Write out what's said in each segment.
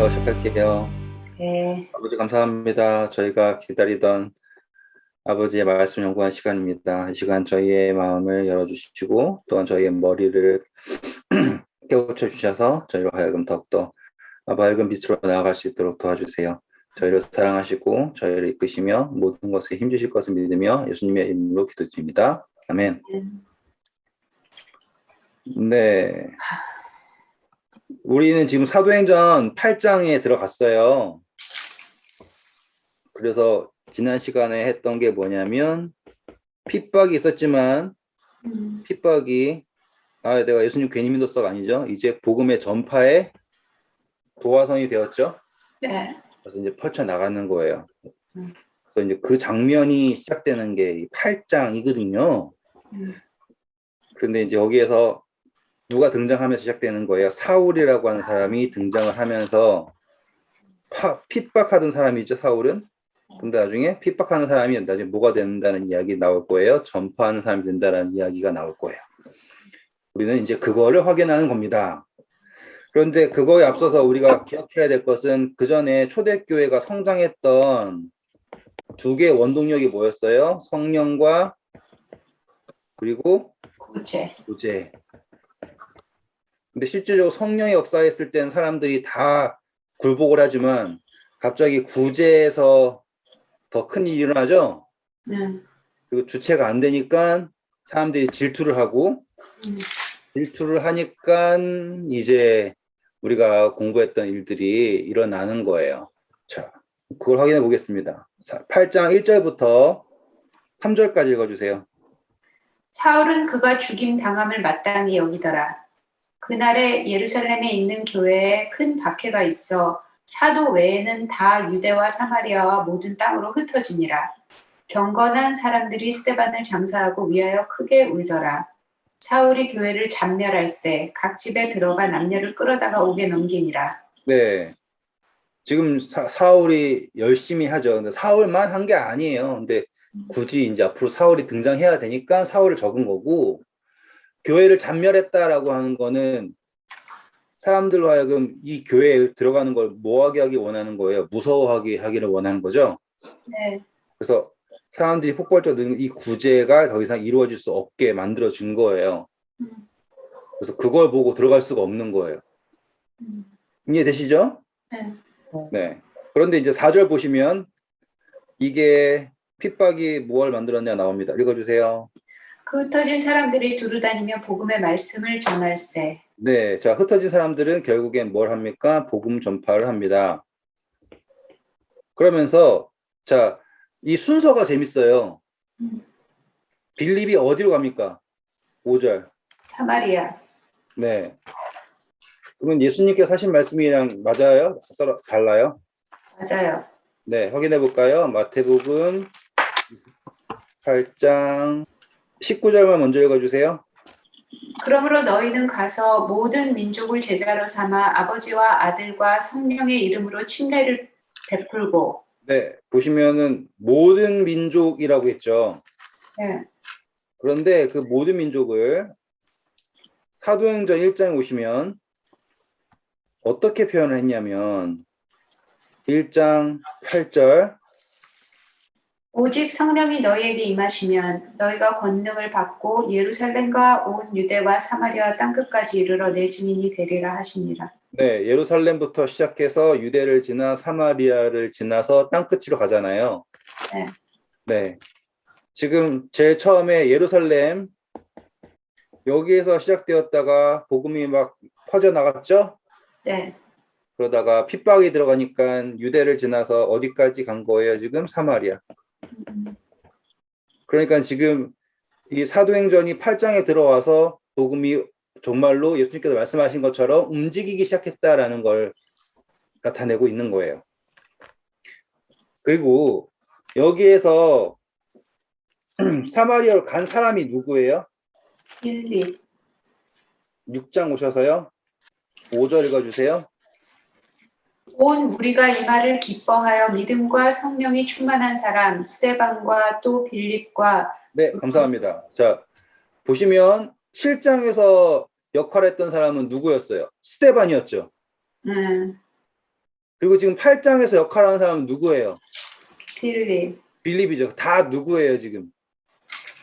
기도 시작할게요. 네, 아버지 감사합니다. 저희가 기다리던 아버지의 말씀 연구한 시간입니다. 이 시간 저희의 마음을 열어주시고 또한 저희의 머리를 깨우쳐 주셔서 저희로 하여금 더욱더 밝은 빛으로 나아갈 수 있도록 도와주세요. 저희를 사랑하시고 저희를 이끄시며 모든 것에 힘주실 것을 믿으며 예수님의 이름으로 기도드립니다. 아멘. 네, 우리는 지금 사도행전 8장에 들어갔어요. 그래서 지난 시간에 했던 게 뭐냐면 핍박이 있었지만 핍박이 내가 예수님 괜히 믿었어가 아니죠. 이제 복음의 전파의 도화선이 되었죠. 네, 그래서 이제 펼쳐나가는 거예요. 그래서 이제 그 장면이 시작되는 게 8장이거든요. 그런데 이제 여기에서 누가 등장하면서 시작되는 거예요. 사울이라고 하는 사람이 등장을 하면서 핍박하던 사람이죠, 사울은. 근데 나중에 핍박하는 사람이 나중에 뭐가 된다는 이야기 나올 거예요. 전파하는 사람이 된다는 이야기가 나올 거예요. 우리는 이제 그거를 확인하는 겁니다. 그런데 그거에 앞서서 우리가 기억해야 될 것은 그 전에 초대교회가 성장했던 두 개의 원동력이 뭐였어요? 성령과 그리고 구제. 구제. 근데 실질적으로 성령의 역사했을 때는 사람들이 다 굴복을 하지만 갑자기 구제에서 더 큰 일이 일어나죠? 그리고 주체가 안 되니까 사람들이 질투를 하고 질투를 하니까 이제 우리가 공부했던 일들이 일어나는 거예요. 자, 그걸 확인해 보겠습니다. 8장 1절부터 3절까지 읽어주세요. 사울은 그가 죽임 당함을 마땅히 여기더라. 그날에 예루살렘에 있는 교회에 큰 박해가 있어 사도 외에는 다 유대와 사마리아와 모든 땅으로 흩어지니라. 경건한 사람들이 스데반을 장사하고 위하여 크게 울더라. 사울이 교회를 잔멸할세 각 집에 들어가 남녀를 끌어다가 옥에 넘기니라. 네, 지금 사울이 열심히 하죠. 근데 사울만 한 게 아니에요. 근데 굳이 이제 앞으로 사울이 등장해야 되니까 사울을 적은 거고, 교회를 잔멸했다라고 하는 거는 사람들로 하여금 이 교회에 들어가는 걸 뭐하게 하기 원하는 거예요. 무서워하게 하기를 원하는 거죠. 네. 그래서 사람들이 폭발적인 이 구제가 더 이상 이루어질 수 없게 만들어진 거예요. 그래서 그걸 보고 들어갈 수가 없는 거예요. 이해되시죠? 네. 네. 그런데 이제 4절 보시면 이게 핍박이 무엇을 만들었냐 나옵니다. 읽어주세요. 그 흩어진 사람들이 두루다니며 복음의 말씀을 전할세. 네. 자, 흩어진 사람들은 결국엔 뭘 합니까? 복음 전파를 합니다. 그러면서 자, 이 순서가 재밌어요. 빌립이 어디로 갑니까? 5절. 사마리아. 네. 그러면 예수님께서 하신 말씀이랑 맞아요? 달라요? 맞아요. 네, 확인해 볼까요? 마태복음 8장 19절만 먼저 읽어주세요. 그러므로 너희는 가서 모든 민족을 제자로 삼아 아버지와 아들과 성령의 이름으로 침례를 베풀고. 네, 보시면은 모든 민족이라고 했죠. 네. 그런데 그 모든 민족을 사도행전 1장에 오시면 어떻게 표현을 했냐면 1장 8절 오직 성령이 너희에게 임하시면 너희가 권능을 받고 예루살렘과 온 유대와 사마리아 땅끝까지 이르러 내 증인이 되리라 하시니라. 네, 예루살렘부터 시작해서 유대를 지나 사마리아를 지나서 땅끝으로 가잖아요. 네. 네. 지금 제일 처음에 예루살렘 여기에서 시작되었다가 복음이 막 퍼져나갔죠? 네. 그러다가 핍박이 들어가니까 유대를 지나서 어디까지 간 거예요, 지금? 사마리아. 그러니까 지금 이 사도행전이 8장에 들어와서 복음이 정말로 예수님께서 말씀하신 것처럼 움직이기 시작했다라는 걸 나타내고 있는 거예요. 그리고 여기에서 사마리아로 간 사람이 누구예요? 빌립. 6장 오셔서요. 5절 읽어주세요. 온 무리가 이 말을 기뻐하여 믿음과 성령이 충만한 사람 스데반과 또 빌립과. 네, 감사합니다. 자, 보시면 실장에서 역할했던 사람은 누구였어요? 스데반이었죠. 음, 그리고 지금 8장에서 역할하는 사람은 누구예요? 빌립. 빌립이죠. 다 누구예요, 지금?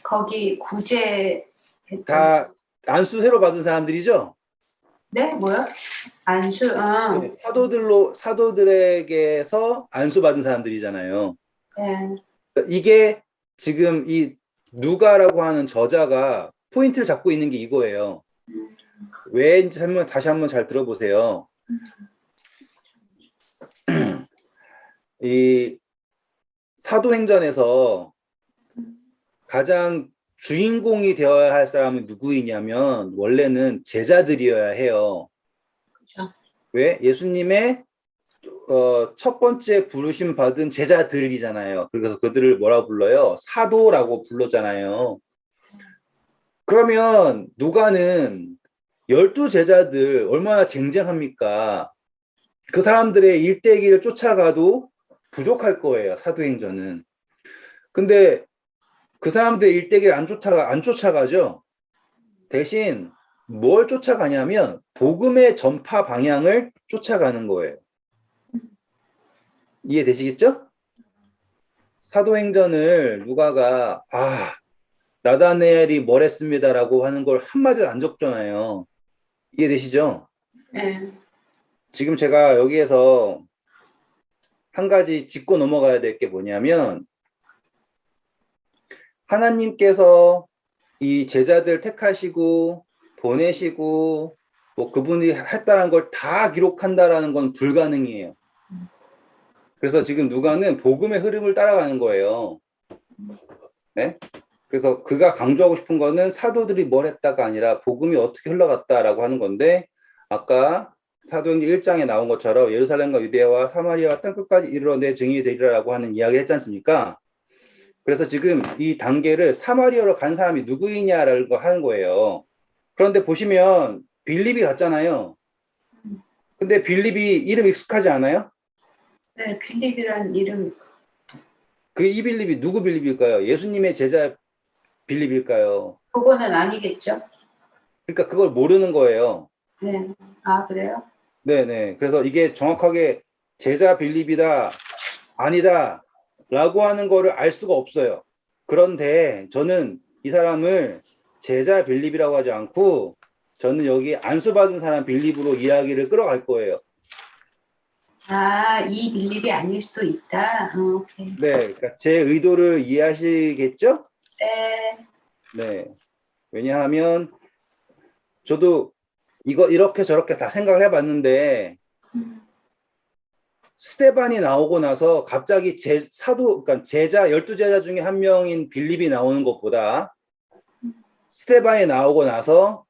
거기 구제 했던. 다 안수 새로 받은 사람들이죠? 네, 뭐야? 안수. 네, 사도들에게서 안수 받은 사람들이잖아요. 네. 이게 지금 이 누가라고 하는 저자가 포인트를 잡고 있는 게 이거예요. 왜인지 다시 한번 잘 들어보세요. 이 사도행전에서 가장 주인공이 되어야 할 사람은 누구이냐면 원래는 제자들이어야 해요. 그렇죠. 왜? 예수님의 첫 번째 부르심 받은 제자들이잖아요. 그래서 그들을 뭐라 불러요? 사도라고 불렀잖아요. 그러면 누가는 12제자들 얼마나 쟁쟁합니까? 그 사람들의 일대기를 쫓아가도 부족할 거예요. 사도행전은. 근데 그 사람들의 일대기를 안 쫓아가죠. 대신 뭘 쫓아가냐면 복음의 전파 방향을 쫓아가는 거예요. 이해되시겠죠? 사도행전을 누가가 나다네엘이 뭘 했습니다라고 하는 걸 한마디도 안 적잖아요. 이해되시죠? 네. 지금 제가 여기에서 한 가지 짚고 넘어가야 될 게 뭐냐면 하나님께서 이 제자들 택하시고 보내시고 뭐 그분이 했다는 걸 다 기록한다라는 건 불가능이에요. 그래서 지금 누가는 복음의 흐름을 따라가는 거예요. 네? 그래서 그가 강조하고 싶은 거는 사도들이 뭘 했다가 아니라 복음이 어떻게 흘러갔다라고 하는 건데 아까 사도행전 1장에 나온 것처럼 예루살렘과 유대와 사마리아와 땅끝까지 이르러 내 증인이 되리라고 하는 이야기를 했지 않습니까? 그래서 지금 이 단계를 사마리아로 간 사람이 누구이냐라는 거 하는 거예요. 그런데 보시면 빌립이 갔잖아요. 근데 빌립이 이름 익숙하지 않아요? 네, 빌립이란 이름. 그 이 빌립이 누구 빌립일까요? 예수님의 제자 빌립일까요? 그거는 아니겠죠? 그러니까 그걸 모르는 거예요. 네. 아, 그래요? 네네. 그래서 이게 정확하게 제자 빌립이다, 아니다, 라고 하는 거를 알 수가 없어요. 그런데 저는 이 사람을 제자 빌립이라고 하지 않고 저는 여기 안수받은 사람 빌립으로 이야기를 끌어갈 거예요. 아, 이 빌립이 아닐 수도 있다. 오케이. 네. 그러니까 제 의도를 이해하시겠죠? 네. 네. 왜냐하면 저도 이거 이렇게 저렇게 다 생각을 해봤는데 스테반이 나오고 나서 갑자기 그러니까 제자 12제자 중에 한 명인 빌립이 나오는 것보다 스테반이 나오고 나서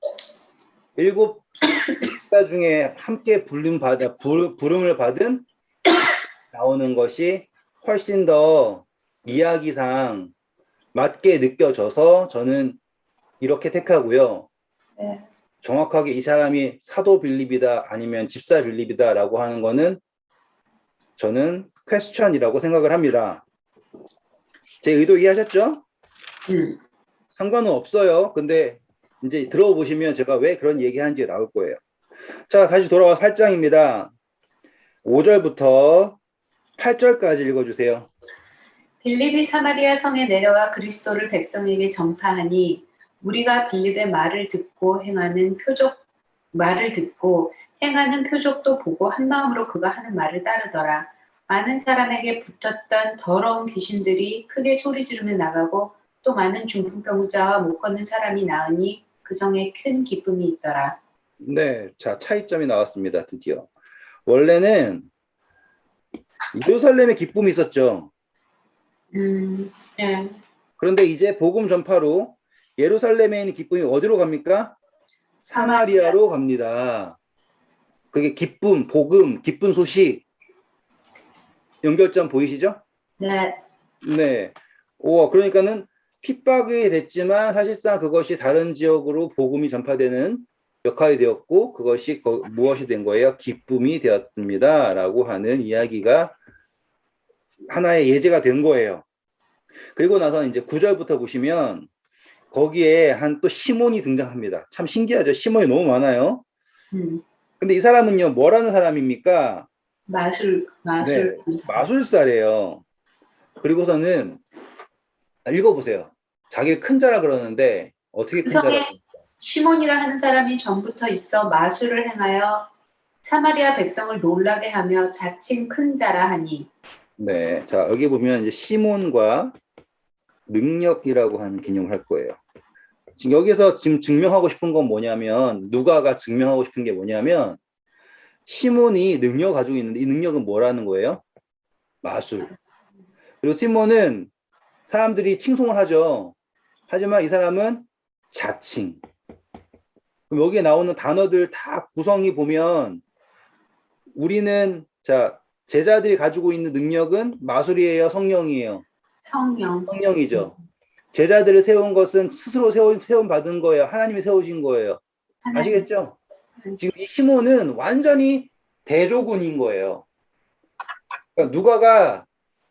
7제자 중에 함께 부름을 받은 나오는 것이 훨씬 더 이야기상 맞게 느껴져서 저는 이렇게 택하고요. 네. 정확하게 이 사람이 사도 빌립이다 아니면 집사 빌립이다라고 하는 거는 저는 퀘스천이라고 생각을 합니다. 제 의도 이해하셨죠? 상관은 없어요. 근데 이제 들어보시면 제가 왜 그런 얘기하는지 나올 거예요. 자, 다시 돌아와 8장입니다. 5절부터 8절까지 읽어주세요. 빌립이 사마리아 성에 내려가 그리스도를 백성에게 전파하니 우리가 빌립의 말을 듣고 행하는 표적도 보고 한 마음으로 그가 하는 말을 따르더라. 많은 사람에게 붙었던 더러운 귀신들이 크게 소리 지르며 나가고 또 많은 중풍병자와 못 걷는 사람이 나으니 그 성에 큰 기쁨이 있더라. 네, 자, 차이점이 나왔습니다. 드디어. 원래는 예루살렘에 기쁨이 있었죠. 네. 그런데 이제 복음 전파로 예루살렘에 있는 기쁨이 어디로 갑니까? 사마리아로 갑니다. 그게 기쁨, 복음, 기쁜 소식. 연결점 보이시죠? 네. 네. 그러니까는 핍박이 됐지만 사실상 그것이 다른 지역으로 복음이 전파되는 역할이 되었고 그것이 무엇이 된 거예요? 기쁨이 되었습니다. 라고 하는 이야기가 하나의 예제가 된 거예요. 그리고 나서 이제 9절부터 보시면 거기에 한 또 시몬이 등장합니다. 참 신기하죠. 시몬이 너무 많아요. 근데 이 사람은요, 뭐라는 사람입니까? 네, 하는 사람. 마술사래요. 그리고서는 읽어보세요. 자기를 큰 자라 그러는데 어떻게 그 큰 자라고? 성에 시몬이라 하는 사람이 전부터 있어 마술을 행하여 사마리아 백성을 놀라게 하며 자칭 큰 자라 하니. 네, 자 여기 보면 이제 시몬과 능력이라고 하는 개념을 할 거예요. 지금 여기서 지금 증명하고 싶은 건 뭐냐면 누가가 증명하고 싶은 게 뭐냐면 시몬이 능력을 가지고 있는데 이 능력은 뭐라는 거예요? 마술. 그리고 시몬은 사람들이 칭송을 하죠. 하지만 이 사람은 자칭. 그럼 여기에 나오는 단어들 다 구성이 보면 우리는 자 제자들이 가지고 있는 능력은 마술이에요, 성령이에요. 성령. 성령이죠. 제자들을 세운 것은 스스로 세운 받은 거예요. 하나님이 세우신 거예요. 하나님. 아시겠죠? 지금 이 시몬은 완전히 대조군인 거예요. 그러니까 누가가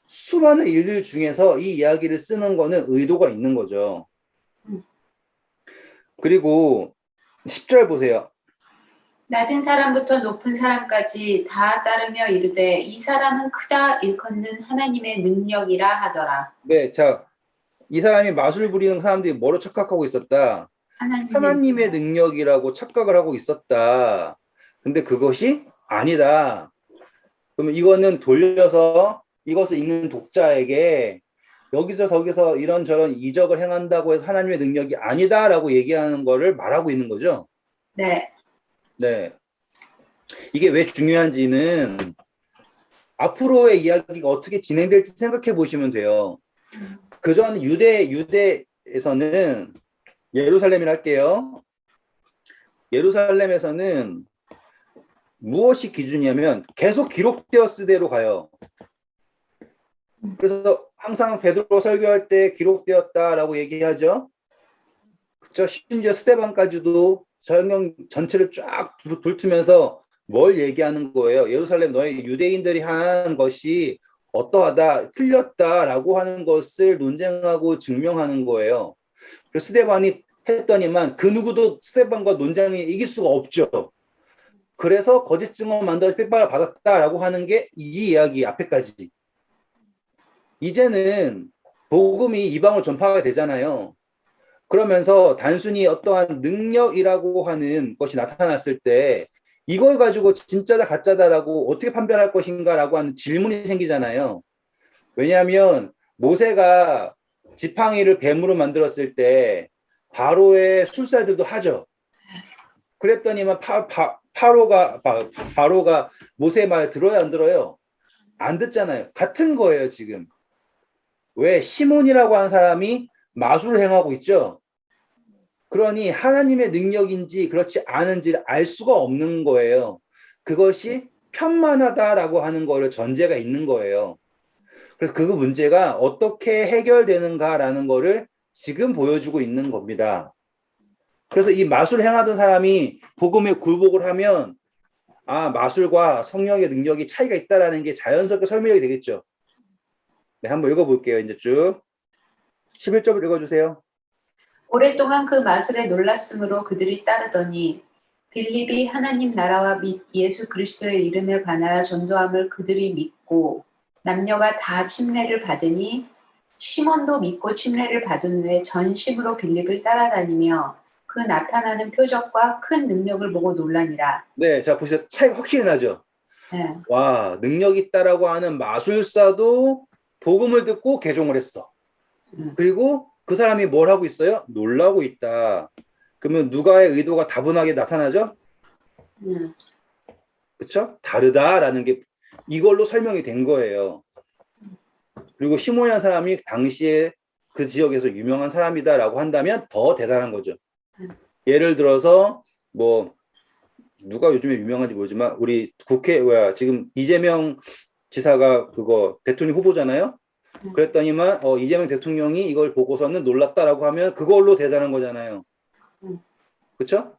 수많은 일들 중에서 이 이야기를 쓰는 거는 의도가 있는 거죠. 그리고 10절 보세요. 낮은 사람부터 높은 사람까지 다 따르며 이르되 이 사람은 크다 일컫는 하나님의 능력이라 하더라. 네, 자, 이 사람이 마술 부리는 사람들이 뭐로 착각하고 있었다? 하나님의 능력이라고 착각을 하고 있었다. 근데 그것이 아니다. 그러면 이거는 돌려서 이것을 읽는 독자에게 여기서 저기서 이런저런 이적을 행한다고 해서 하나님의 능력이 아니다라고 얘기하는 거를 말하고 있는 거죠. 네. 네. 이게 왜 중요한지는 앞으로의 이야기가 어떻게 진행될지 생각해 보시면 돼요. 그전 유대에서는 예루살렘이라 할게요. 예루살렘에서는 무엇이 기준이냐면 계속 기록되었을 대로 가요. 그래서 항상 베드로 설교할 때 기록되었다라고 얘기하죠. 그렇죠? 심지어 스데반까지도 성경 전체를 쫙 돌투면서 뭘 얘기하는 거예요? 예루살렘 너희 유대인들이 한 것이 어떠하다, 틀렸다라고 하는 것을 논쟁하고 증명하는 거예요. 그래서 스데반이 했더니만 그 누구도 스데반과 논쟁이 이길 수가 없죠. 그래서 거짓 증언 만들어서 핍박을 받았다라고 하는 게 이 이야기 앞에까지. 이제는 복음이 이방으로 전파가 되잖아요. 그러면서 단순히 어떠한 능력이라고 하는 것이 나타났을 때 이걸 가지고 진짜다 가짜다라고 어떻게 판별할 것인가라고 하는 질문이 생기잖아요. 왜냐하면 모세가 지팡이를 뱀으로 만들었을 때 바로의 술사들도 하죠. 그랬더니만 바로가 모세의 말 들어요, 안 들어요? 안 듣잖아요. 같은 거예요, 지금. 왜? 시몬이라고 하는 사람이 마술을 행하고 있죠. 그러니 하나님의 능력인지 그렇지 않은지를 알 수가 없는 거예요. 그것이 편만하다라고 하는 거를 전제가 있는 거예요. 그래서 그 문제가 어떻게 해결되는가라는 거를 지금 보여주고 있는 겁니다. 그래서 이 마술 행하던 사람이 복음에 굴복을 하면 아, 마술과 성령의 능력이 차이가 있다라는 게 자연스럽게 설명이 되겠죠. 네, 한번 읽어볼게요. 이제 쭉 11절 읽어주세요. 오랫동안 그 마술에 놀랐으므로 그들이 따르더니 빌립이 하나님 나라와 및 예수 그리스도의 이름에 관하여 전도함을 그들이 믿고 남녀가 다 침례를 받으니 시몬도 믿고 침례를 받은 후에 전심으로 빌립을 따라다니며 그 나타나는 표적과 큰 능력을 보고 놀라니라. 네, 자 보시죠. 차이가 확실히 나죠. 네. 와, 능력 있다라고 하는 마술사도 복음을 듣고 개종을 했어. 그리고 그 사람이 뭘 하고 있어요? 놀라고 있다. 그러면 누가의 의도가 다분하게 나타나죠? 그렇죠? 다르다라는 게 이걸로 설명이 된 거예요. 그리고 시몬이라는 사람이 당시에 그 지역에서 유명한 사람이다라고 한다면 더 대단한 거죠. 예를 들어서 뭐 누가 요즘에 유명한지 모르지만 우리 지금 이재명 지사가 그거 대통령 후보잖아요. 그랬더니만 이재명 대통령이 이걸 보고서는 놀랐다라고 하면 그걸로 대단한 거잖아요. 그렇죠?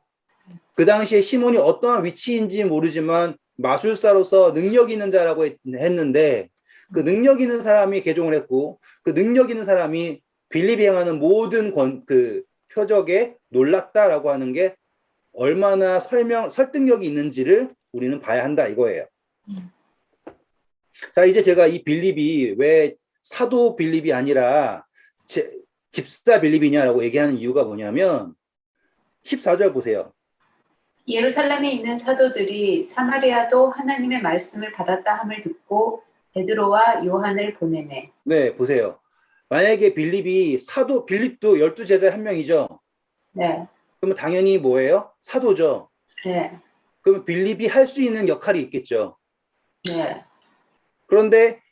그 당시에 시몬이 어떠한 위치인지 모르지만 마술사로서 능력 있는 자라고 했는데 그 능력 있는 사람이 개종을 했고 그 능력 있는 사람이 빌립이 행하는 모든 그 표적에 놀랐다라고 하는 게 얼마나 설득력이 있는지를 우리는 봐야 한다 이거예요. 자, 이제 제가 이 빌립이 왜 사도 빌립이 아니라 집사 빌립이냐라고 얘기하는 이유가 뭐냐면 14절 보세요. 예루살렘에 있는 사도들이 사마리아도 하나님의 말씀을 받았다 함을 듣고 베드로와 요한을 보내매. 네, 보세요. 만약에 빌립도 12제자 한 명이죠. 네, 그러면 당연히 뭐예요? 사도죠. 네, 그러면 빌립이 할 수 있는 역할이 있겠죠. 네, 그런데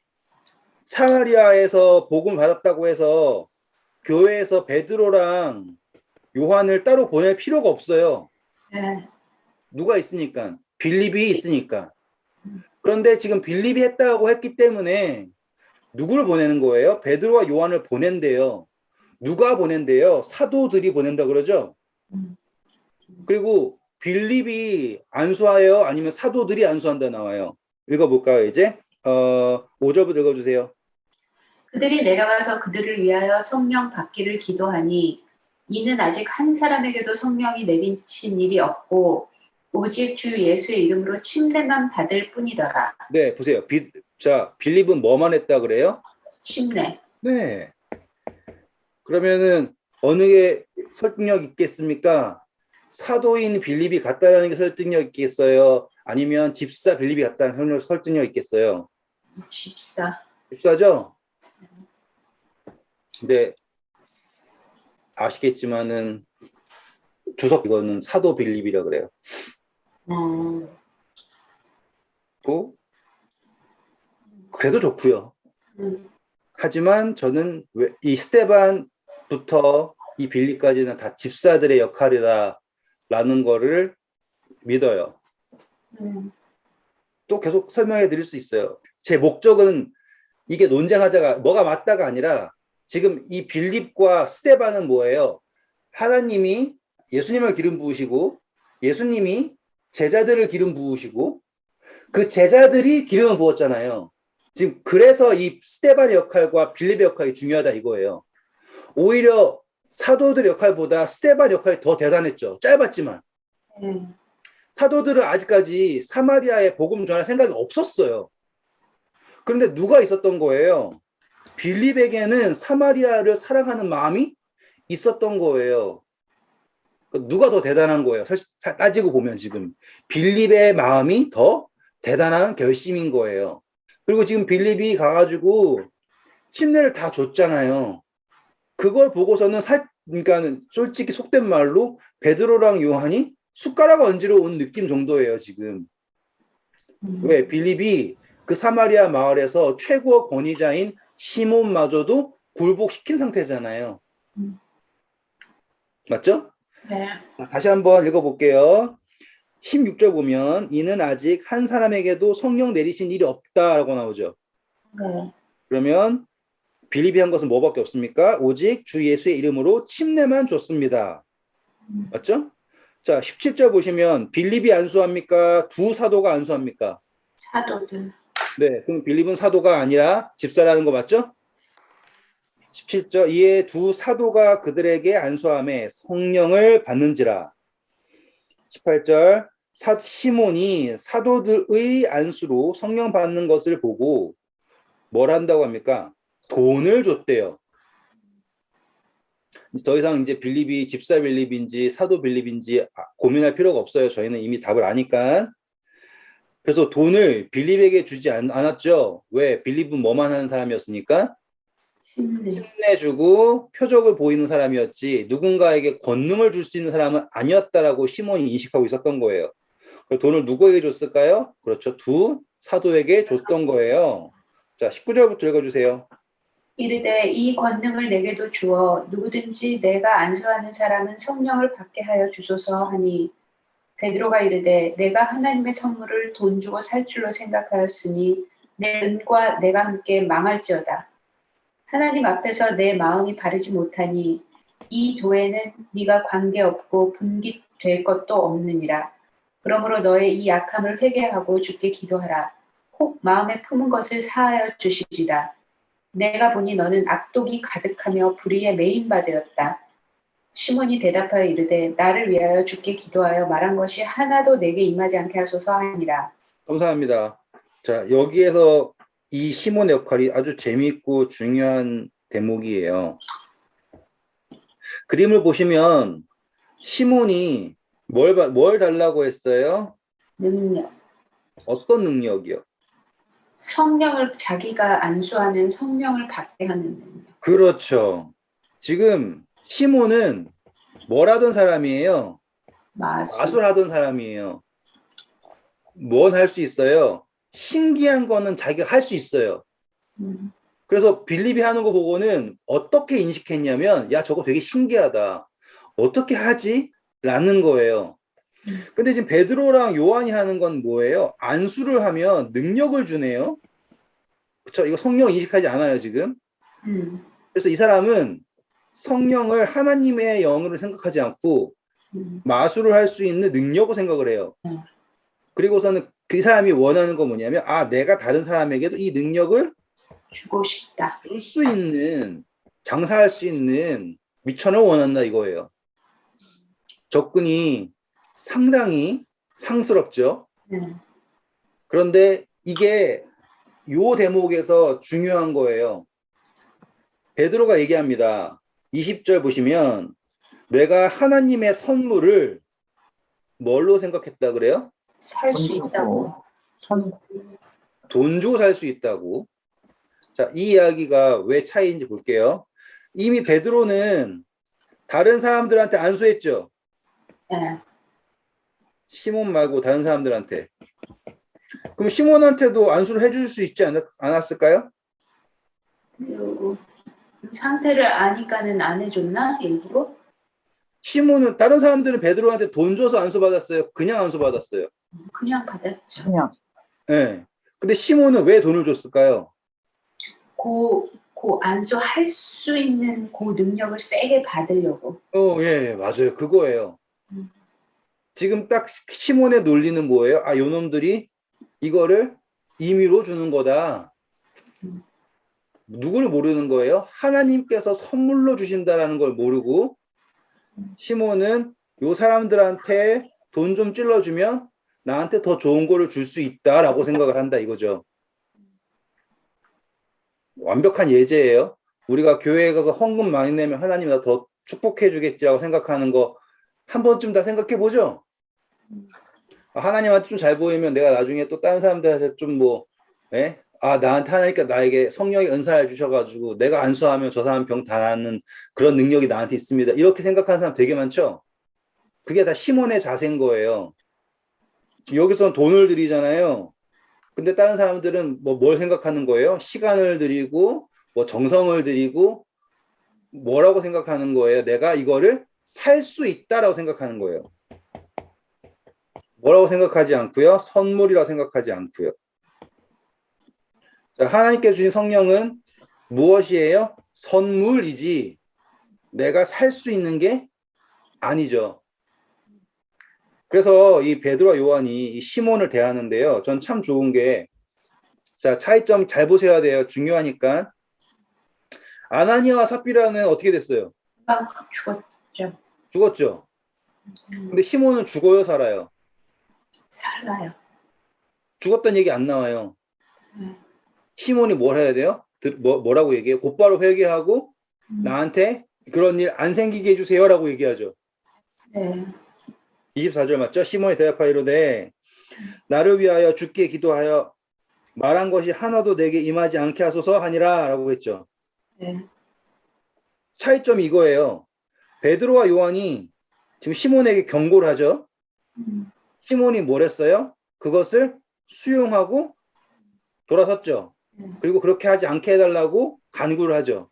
사마리아에서 복음을 받았다고 해서 교회에서 베드로랑 요한을 따로 보낼 필요가 없어요. 네. 누가 있으니까? 빌립이 있으니까. 그런데 지금 빌립이 했다고 했기 때문에 누구를 보내는 거예요? 베드로와 요한을 보낸대요. 누가 보낸대요? 사도들이 보낸다 그러죠? 그리고 빌립이 안수하여 아니면 사도들이 안수한다 나와요. 읽어볼까요, 이제? 5절부터 읽어주세요. 그들이 내려가서 그들을 위하여 성령 받기를 기도하니 이는 아직 한 사람에게도 성령이 내리신 일이 없고 오직 주 예수의 이름으로 침례만 받을 뿐이더라. 네, 보세요. 빌립은 뭐만 했다 그래요? 침례. 네. 그러면은 어느 게 설득력 있겠습니까? 사도인 빌립이 같다라는 게 설득력 있겠어요? 아니면 집사 빌립이 같다는 설득력 있겠어요? 집사. 집사죠? 근데 아시겠지만은 이거는 사도 빌립이라 그래요. 또 그래도 좋고요. 하지만 저는 이 스테반부터 이 빌립까지는 다 집사들의 역할이다라는 거를 믿어요. 또 계속 설명해 드릴 수 있어요. 제 목적은 이게 논쟁하자가 뭐가 맞다가 아니라 지금 이 빌립과 스테반은 뭐예요? 하나님이 예수님을 기름 부으시고 예수님이 제자들을 기름 부으시고 그 제자들이 기름을 부었잖아요. 지금 그래서 이 스테반의 역할과 빌립의 역할이 중요하다 이거예요. 오히려 사도들 역할보다 스테반 역할이 더 대단했죠. 짧았지만. 사도들은 아직까지 사마리아에 복음 전할 생각이 없었어요. 그런데 누가 있었던 거예요? 빌립에게는 사마리아를 사랑하는 마음이 있었던 거예요. 누가 더 대단한 거예요? 따지고 보면 지금 빌립의 마음이 더 대단한 결심인 거예요. 그리고 지금 빌립이 가가지고 침례를 다 줬잖아요. 그걸 보고서는 그러니까 솔직히 속된 말로 베드로랑 요한이 숟가락 얹으러 온 느낌 정도예요, 지금. 왜? 빌립이 그 사마리아 마을에서 최고 권위자인 시몬마저도 굴복시킨 상태잖아요. 맞죠? 네. 다시 한번 읽어볼게요. 16절 보면 이는 아직 한 사람에게도 성령 내리신 일이 없다라고 나오죠. 네. 그러면 빌립이 한 것은 뭐밖에 없습니까? 오직 주 예수의 이름으로 침례만 줬습니다. 맞죠? 자, 17절 보시면 빌립이 안수합니까? 두 사도가 안수합니까? 사도들. 네, 그럼 빌립은 사도가 아니라 집사라는 거 맞죠? 17절 이에 두 사도가 그들에게 안수함에 성령을 받는지라. 18절 시몬이 사도들의 안수로 성령 받는 것을 보고 뭘 한다고 합니까? 돈을 줬대요. 더 이상 이제 빌립이 집사 빌립인지 사도 빌립인지 고민할 필요가 없어요. 저희는 이미 답을 아니까. 그래서 돈을 빌립에게 주지 않았죠. 왜? 빌립은 뭐만 하는 사람이었으니까? 힘내주고 표적을 보이는 사람이었지 누군가에게 권능을 줄 수 있는 사람은 아니었다라고 시몬이 인식하고 있었던 거예요. 돈을 누구에게 줬을까요? 그렇죠. 두 사도에게 줬던 거예요. 자, 19절부터 읽어주세요. 이르되 이 권능을 내게도 주어 누구든지 내가 안수하는 사람은 성령을 받게 하여 주소서 하니 베드로가 이르되 내가 하나님의 선물을 돈 주고 살 줄로 생각하였으니 내 은과 내가 함께 망할지어다. 하나님 앞에서 내 마음이 바르지 못하니 이 도에는 네가 관계없고 분깃될 것도 없느니라. 그러므로 너의 이 약함을 회개하고 주께 기도하라. 혹 마음에 품은 것을 사하여 주시리라. 내가 보니 너는 악독이 가득하며 불의에 매인 바 되었다. 시몬이 대답하여 이르되 나를 위하여 주께 기도하여 말한 것이 하나도 내게 임하지 않게 하소서 하니라. 감사합니다. 자, 여기에서 이 시몬의 역할이 아주 재미있고 중요한 대목이에요. 그림을 보시면 시몬이 뭘 달라고 했어요? 능력. 어떤 능력이요? 성령을 자기가 안수하면 성령을 받게 하는 능력. 그렇죠. 지금 시몬은 뭘 하던 사람이에요? 마술. 마술하던 사람이에요. 뭔 할 수 있어요? 신기한 거는 자기가 할 수 있어요. 그래서 빌립이 하는 거 보고는 어떻게 인식했냐면, 야, 저거 되게 신기하다. 어떻게 하지? 라는 거예요. 근데 지금 베드로랑 요한이 하는 건 뭐예요? 안수를 하면 능력을 주네요. 그렇죠? 이거 성령 인식하지 않아요, 지금. 그래서 이 사람은 성령을 하나님의 영으로 생각하지 않고 마술을 할 수 있는 능력으로 생각을 해요. 그리고서는 그 사람이 원하는 건 뭐냐면, 아, 내가 다른 사람에게도 이 능력을 주고 싶다. 줄 수 있는, 장사할 수 있는 미천을 원한다 이거예요. 접근이 상당히 상스럽죠. 그런데 이게 요 대목에서 중요한 거예요. 베드로가 얘기합니다. 20절 보시면 내가 하나님의 선물을 뭘로 생각했다 그래요? 살 수 있다고. 돈 주고 살 수 있다고. 자, 이 이야기가 왜 차이인지 볼게요. 이미 베드로는 다른 사람들한테 안수했죠. 네. 시몬 말고 다른 사람들한테. 그럼 시몬한테도 안수를 해줄 수 있지 않았을까요? 그 상태를 아니까는 안 해줬나? 일부러? 시몬은 다른 사람들은 베드로한테 돈 줘서 안수 받았어요. 그냥 안수 받았어요. 그냥 받았죠. 그냥 네. 근데 시몬은 왜 돈을 줬을까요? 그 안수할 수 있는 그 능력을 세게 받으려고. 예, 맞아요. 그거예요. 지금 딱 시몬의 논리는 뭐예요? 아, 요놈들이 이거를 임의로 주는 거다. 누구를 모르는 거예요? 하나님께서 선물로 주신다라는 걸 모르고 시몬은 요 사람들한테 돈 좀 찔러주면 나한테 더 좋은 거를 줄 수 있다라고 생각을 한다 이거죠. 완벽한 예제예요. 우리가 교회에 가서 헌금 많이 내면 하나님 나 더 축복해 주겠지라고 생각하는 거 한 번쯤 다 생각해 보죠. 하나님한테 좀 잘 보이면 내가 나중에 또 다른 사람들한테 좀 나한테 하나님께 나에게 성령의 은사를 주셔가지고 내가 안수하면 저 사람 병 다 낫는 그런 능력이 나한테 있습니다. 이렇게 생각하는 사람 되게 많죠. 그게 다 시몬의 자세인 거예요. 여기서는 돈을 드리잖아요. 근데 다른 사람들은 뭘 생각하는 거예요? 시간을 드리고 정성을 드리고 뭐라고 생각하는 거예요? 내가 이거를 살 수 있다라고 생각하는 거예요. 뭐라고 생각하지 않고요. 선물이라고 생각하지 않고요. 자, 하나님께 주신 성령은 무엇이에요? 선물이지 내가 살 수 있는 게 아니죠. 그래서 이 베드로와 요한이 이 시몬을 대하는데요. 전 참 좋은 게, 자, 차이점 잘 보셔야 돼요. 중요하니까. 아나니아와 삽비라는 어떻게 됐어요? 죽었죠. 죽었죠. 근데 시몬은 죽어요, 살아요? 살아요. 죽었다는 얘기 안 나와요. 시몬이 뭘 해야 돼요? 뭐라고 얘기해요? 곧바로 회개하고 나한테 그런 일 안 생기게 해주세요라고 얘기하죠. 네. 24절 맞죠? 시몬이 대답하이로되 나를 위하여 주께 기도하여 말한 것이 하나도 내게 임하지 않게 하소서 하니라 라고 했죠. 네. 차이점이 이거예요. 베드로와 요한이 지금 시몬에게 경고를 하죠. 시몬이 뭘 했어요? 그것을 수용하고 돌아섰죠. 그리고 그렇게 하지 않게 해달라고 간구를 하죠.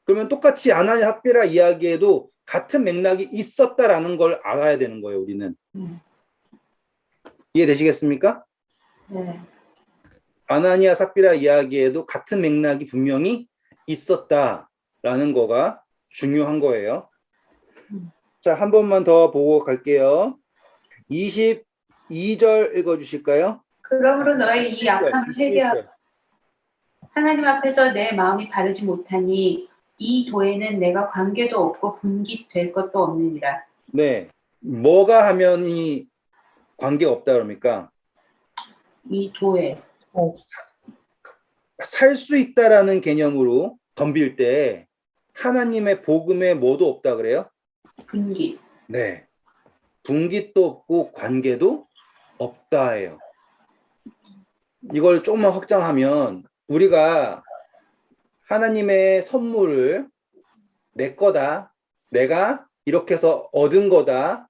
그러면 똑같이 아나니아 삽비라 이야기에도 같은 맥락이 있었다라는 걸 알아야 되는 거예요. 우리는. 이해되시겠습니까? 네. 아나니아 삽비라 이야기에도 같은 맥락이 분명히 있었다라는 거가 중요한 거예요. 자, 한 번만 더 보고 갈게요. 22절 읽어주실까요? 그러므로 너의 이 약함을 회개하고 하나님 앞에서 내 마음이 바르지 못하니 이 도에는 내가 관계도 없고 분깃될 것도 없느니라. 네. 뭐가 하면이 관계가 없다 그럽니까? 이 도에. 살 수 있다라는 개념으로 덤빌 때 하나님의 복음에 뭐도 없다 그래요? 분기. 네. 분깃도 없고 관계도 없다예요. 이걸 조금만 확장하면 우리가 하나님의 선물을 내 거다, 내가 이렇게 해서 얻은 거다,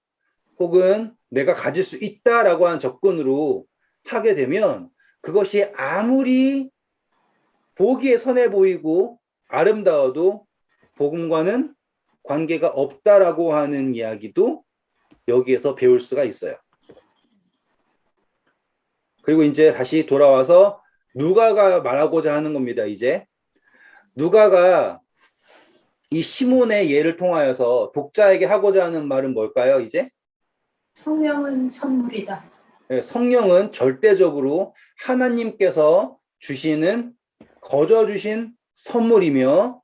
혹은 내가 가질 수 있다라고 하는 접근으로 하게 되면 그것이 아무리 보기에 선해 보이고 아름다워도 복음과는 관계가 없다라고 하는 이야기도 여기에서 배울 수가 있어요. 그리고 이제 다시 돌아와서 누가가 말하고자 하는 겁니다. 이제 누가가 이 시몬의 예를 통하여서 독자에게 하고자 하는 말은 뭘까요? 이제 성령은 선물이다. 성령은 절대적으로 하나님께서 주시는 거저 주신 선물이며,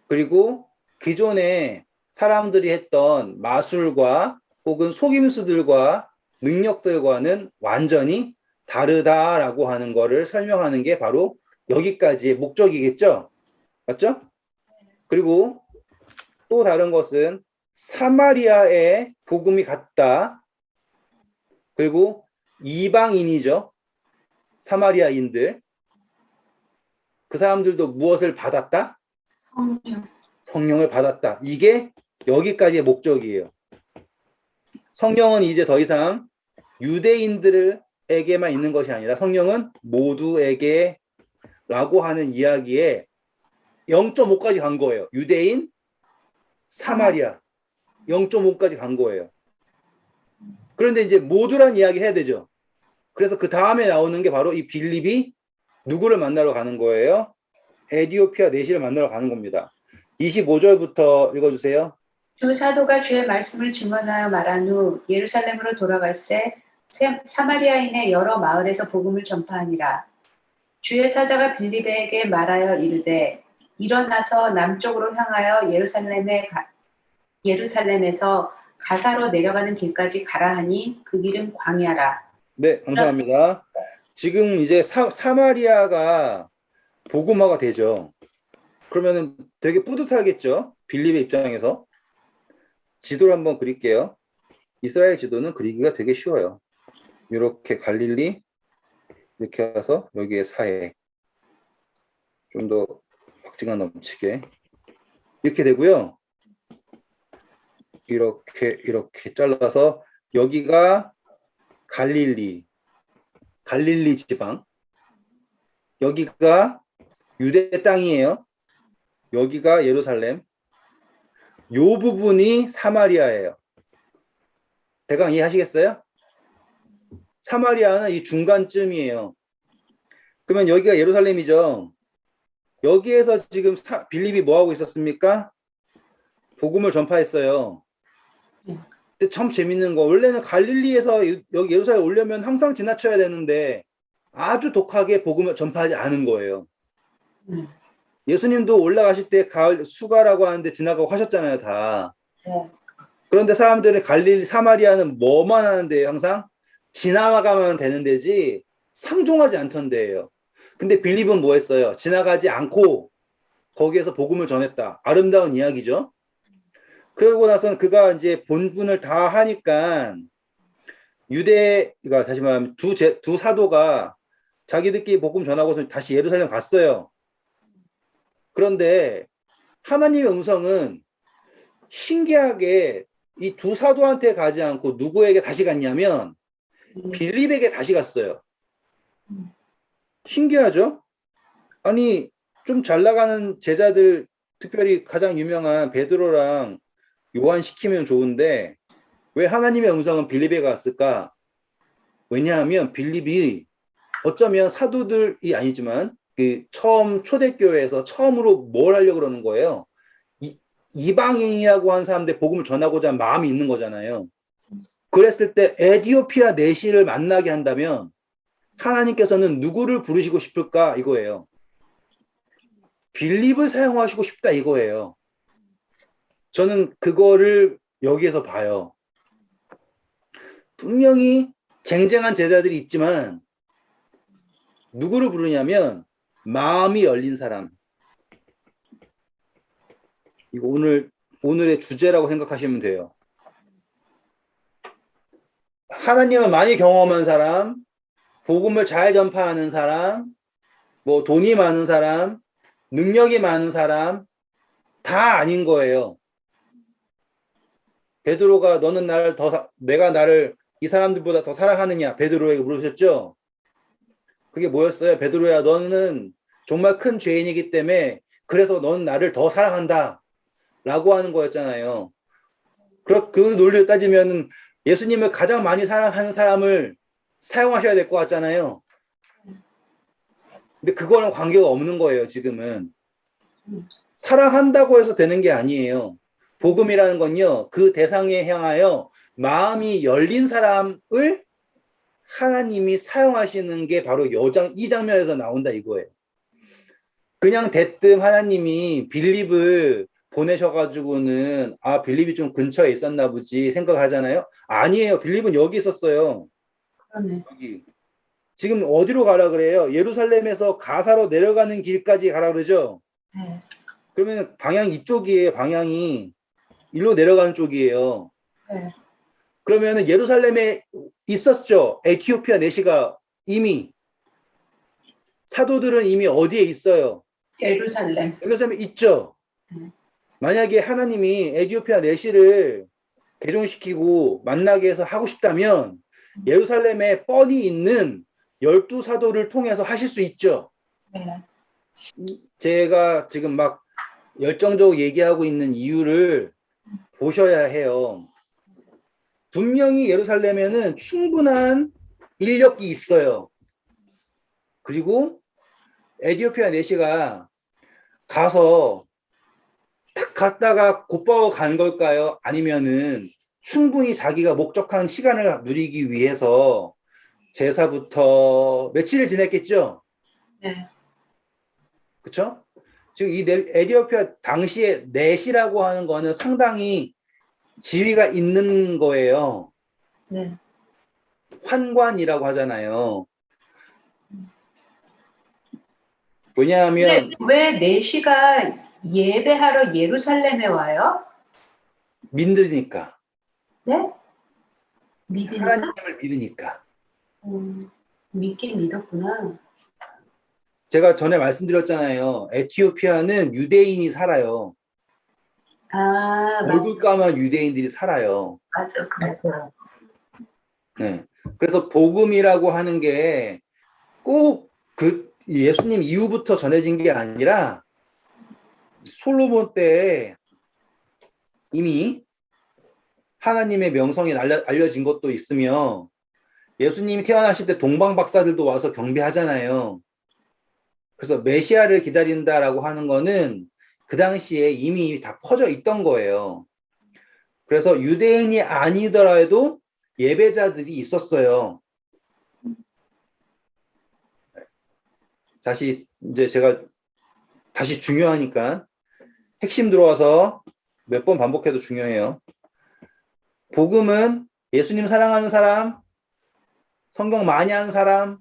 그리고 기존에 사람들이 했던 마술과 혹은 속임수들과 능력들과는 완전히 다르다라고 하는 것을 설명하는 게 바로 여기까지의 목적이겠죠? 맞죠? 그리고 또 다른 것은 사마리아의 복음이 같다. 그리고 이방인이죠. 사마리아인들. 그 사람들도 무엇을 받았다? 성령. 성령을 받았다. 이게 여기까지의 목적이에요. 성령은 이제 더 이상 유대인들에게만 있는 것이 아니라 성령은 모두에게 라고 하는 이야기에 0.5까지 간 거예요. 유대인, 사마리아 0.5까지 간 거예요. 그런데 이제 모두란 이야기 해야 되죠. 그래서 그 다음에 나오는 게 바로 이 빌립이 누구를 만나러 가는 거예요? 에디오피아 내시를 만나러 가는 겁니다. 25절부터 읽어주세요. 두 사도가 주의 말씀을 증언하여 말한 후 예루살렘으로 돌아갈새 사마리아인의 여러 마을에서 복음을 전파하니라. 주의 사자가 빌립에게 말하여 이르되 일어나서 남쪽으로 향하여 예루살렘에서 가사로 내려가는 길까지 가라 하니 그 길은 광야라. 네, 감사합니다. 지금 이제 사마리아가 복음화가 되죠. 그러면 되게 뿌듯하겠죠. 빌립의 입장에서. 지도를 한번 그릴게요. 이스라엘 지도는 그리기가 되게 쉬워요. 이렇게 갈릴리 이렇게 와서 여기에 사해. 좀 더 박진감 넘치게. 이렇게 되고요. 이렇게 잘라서 여기가 갈릴리 지방. 여기가 유대 땅이에요. 여기가 예루살렘. 요 부분이 사마리아예요. 대강 이해하시겠어요? 사마리아는 이 중간쯤이에요. 그러면 여기가 예루살렘이죠. 여기에서 지금 빌립이 뭐 하고 있었습니까? 복음을 전파했어요. 근데 참 재밌는 거, 원래는 갈릴리에서 여기 예루살렘 오려면 항상 지나쳐야 되는데 아주 독하게 복음을 전파하지 않은 거예요. 예수님도 올라가실 때 가을 수가라고 하는데 지나가고 하셨잖아요, 다. 그런데 사람들은 갈릴리, 사마리아는 뭐만 하는데 항상 지나가면 되는 데지 상종하지 않던 데예요. 근데 빌립은 뭐 했어요? 지나가지 않고 거기에서 복음을 전했다. 아름다운 이야기죠. 그러고 나서는 그가 이제 본분을 다 하니까 유대가 다시 말하면 두 사도가 자기들끼리 복음 전하고서 다시 예루살렘 갔어요. 그런데 하나님의 음성은 신기하게 이 두 사도한테 가지 않고 누구에게 다시 갔냐면 빌립에게 다시 갔어요. 신기하죠? 아니 좀 잘 나가는 제자들, 특별히 가장 유명한 베드로랑 요한 시키면 좋은데 왜 하나님의 음성은 빌립에 갔을까? 왜냐하면 빌립이 어쩌면 사도들이 아니지만 그 처음 초대교회에서 처음으로 뭘 하려고 그러는 거예요? 이방인이라고 한 사람들 복음을 전하고자 한 마음이 있는 거잖아요. 그랬을 때 에디오피아 내시를 만나게 한다면 하나님께서는 누구를 부르시고 싶을까 이거예요. 빌립을 사용하시고 싶다 이거예요. 저는 그거를 여기에서 봐요. 분명히 쟁쟁한 제자들이 있지만 누구를 부르냐면 마음이 열린 사람. 이거 오늘의 주제라고 생각하시면 돼요. 하나님을 많이 경험한 사람, 복음을 잘 전파하는 사람, 뭐 돈이 많은 사람, 능력이 많은 사람 다 아닌 거예요. 베드로가 너는 내가 나를 이 사람들보다 더 사랑하느냐 베드로에게 물으셨죠. 그게 뭐였어요? 베드로야, 너는 정말 큰 죄인이기 때문에 그래서 너는 나를 더 사랑한다 라고 하는 거였잖아요. 그 논리를 따지면 예수님을 가장 많이 사랑하는 사람을 사용하셔야 될 것 같잖아요. 근데 그거랑 관계가 없는 거예요. 지금은 사랑한다고 해서 되는 게 아니에요. 복음이라는 건요, 그 대상에 향하여 마음이 열린 사람을 하나님이 사용하시는 게 바로 이 장면에서 나온다 이거예요. 그냥 대뜸 하나님이 빌립을 보내셔가지고는 빌립이 좀 근처에 있었나 보지 생각하잖아요. 아니에요. 빌립은 여기 있었어요. 그러네. 여기. 지금 어디로 가라 그래요? 예루살렘에서 가사로 내려가는 길까지 가라 그러죠? 네. 그러면 방향이 이쪽이에요. 방향이 일로 내려가는 쪽이에요. 네. 그러면 예루살렘에 있었죠. 에티오피아 내시가 이미. 사도들은 이미 어디에 있어요? 예루살렘에 있죠. 만약에 하나님이 에티오피아 내시를 개종시키고 만나게 해서 하고 싶다면 예루살렘에 뻔히 있는 12사도를 통해서 하실 수 있죠. 네. 제가 지금 막 열정적으로 얘기하고 있는 이유를 보셔야 해요. 분명히 예루살렘에는 충분한 인력이 있어요. 그리고 에티오피아 내시가 가서 탁 갔다가 곧바로 간 걸까요? 아니면은 충분히 자기가 목적한 시간을 누리기 위해서 제사부터 며칠을 지냈겠죠? 네. 그렇죠? 지금 이 에티오피아 당시에 넷이라고 하는 거는 상당히 지위가 있는 거예요. 네. 환관이라고 하잖아요. 왜냐하면 왜 내시가 예배하러 예루살렘에 와요? 믿으니까. 네? 믿으니까? 하나님을 믿으니까. 믿긴 믿었구나. 제가 전에 말씀드렸잖아요. 에티오피아는 유대인이 살아요. 얼굴 까만 유대인들이 살아요. 맞아, 그래. 네. 그래서 복음이라고 하는 게 꼭 그 예수님 이후부터 전해진 게 아니라 솔로몬 때 이미 하나님의 명성이 알려진 것도 있으며 예수님이 태어나실 때 동방 박사들도 와서 경배하잖아요. 그래서 메시아를 기다린다라고 하는 거는 그 당시에 이미 다 퍼져 있던 거예요. 그래서 유대인이 아니더라도 예배자들이 있었어요. 이제 제가 다시 중요하니까 핵심 들어와서 몇 번 반복해도 중요해요. 복음은 예수님 사랑하는 사람, 성경 많이 하는 사람,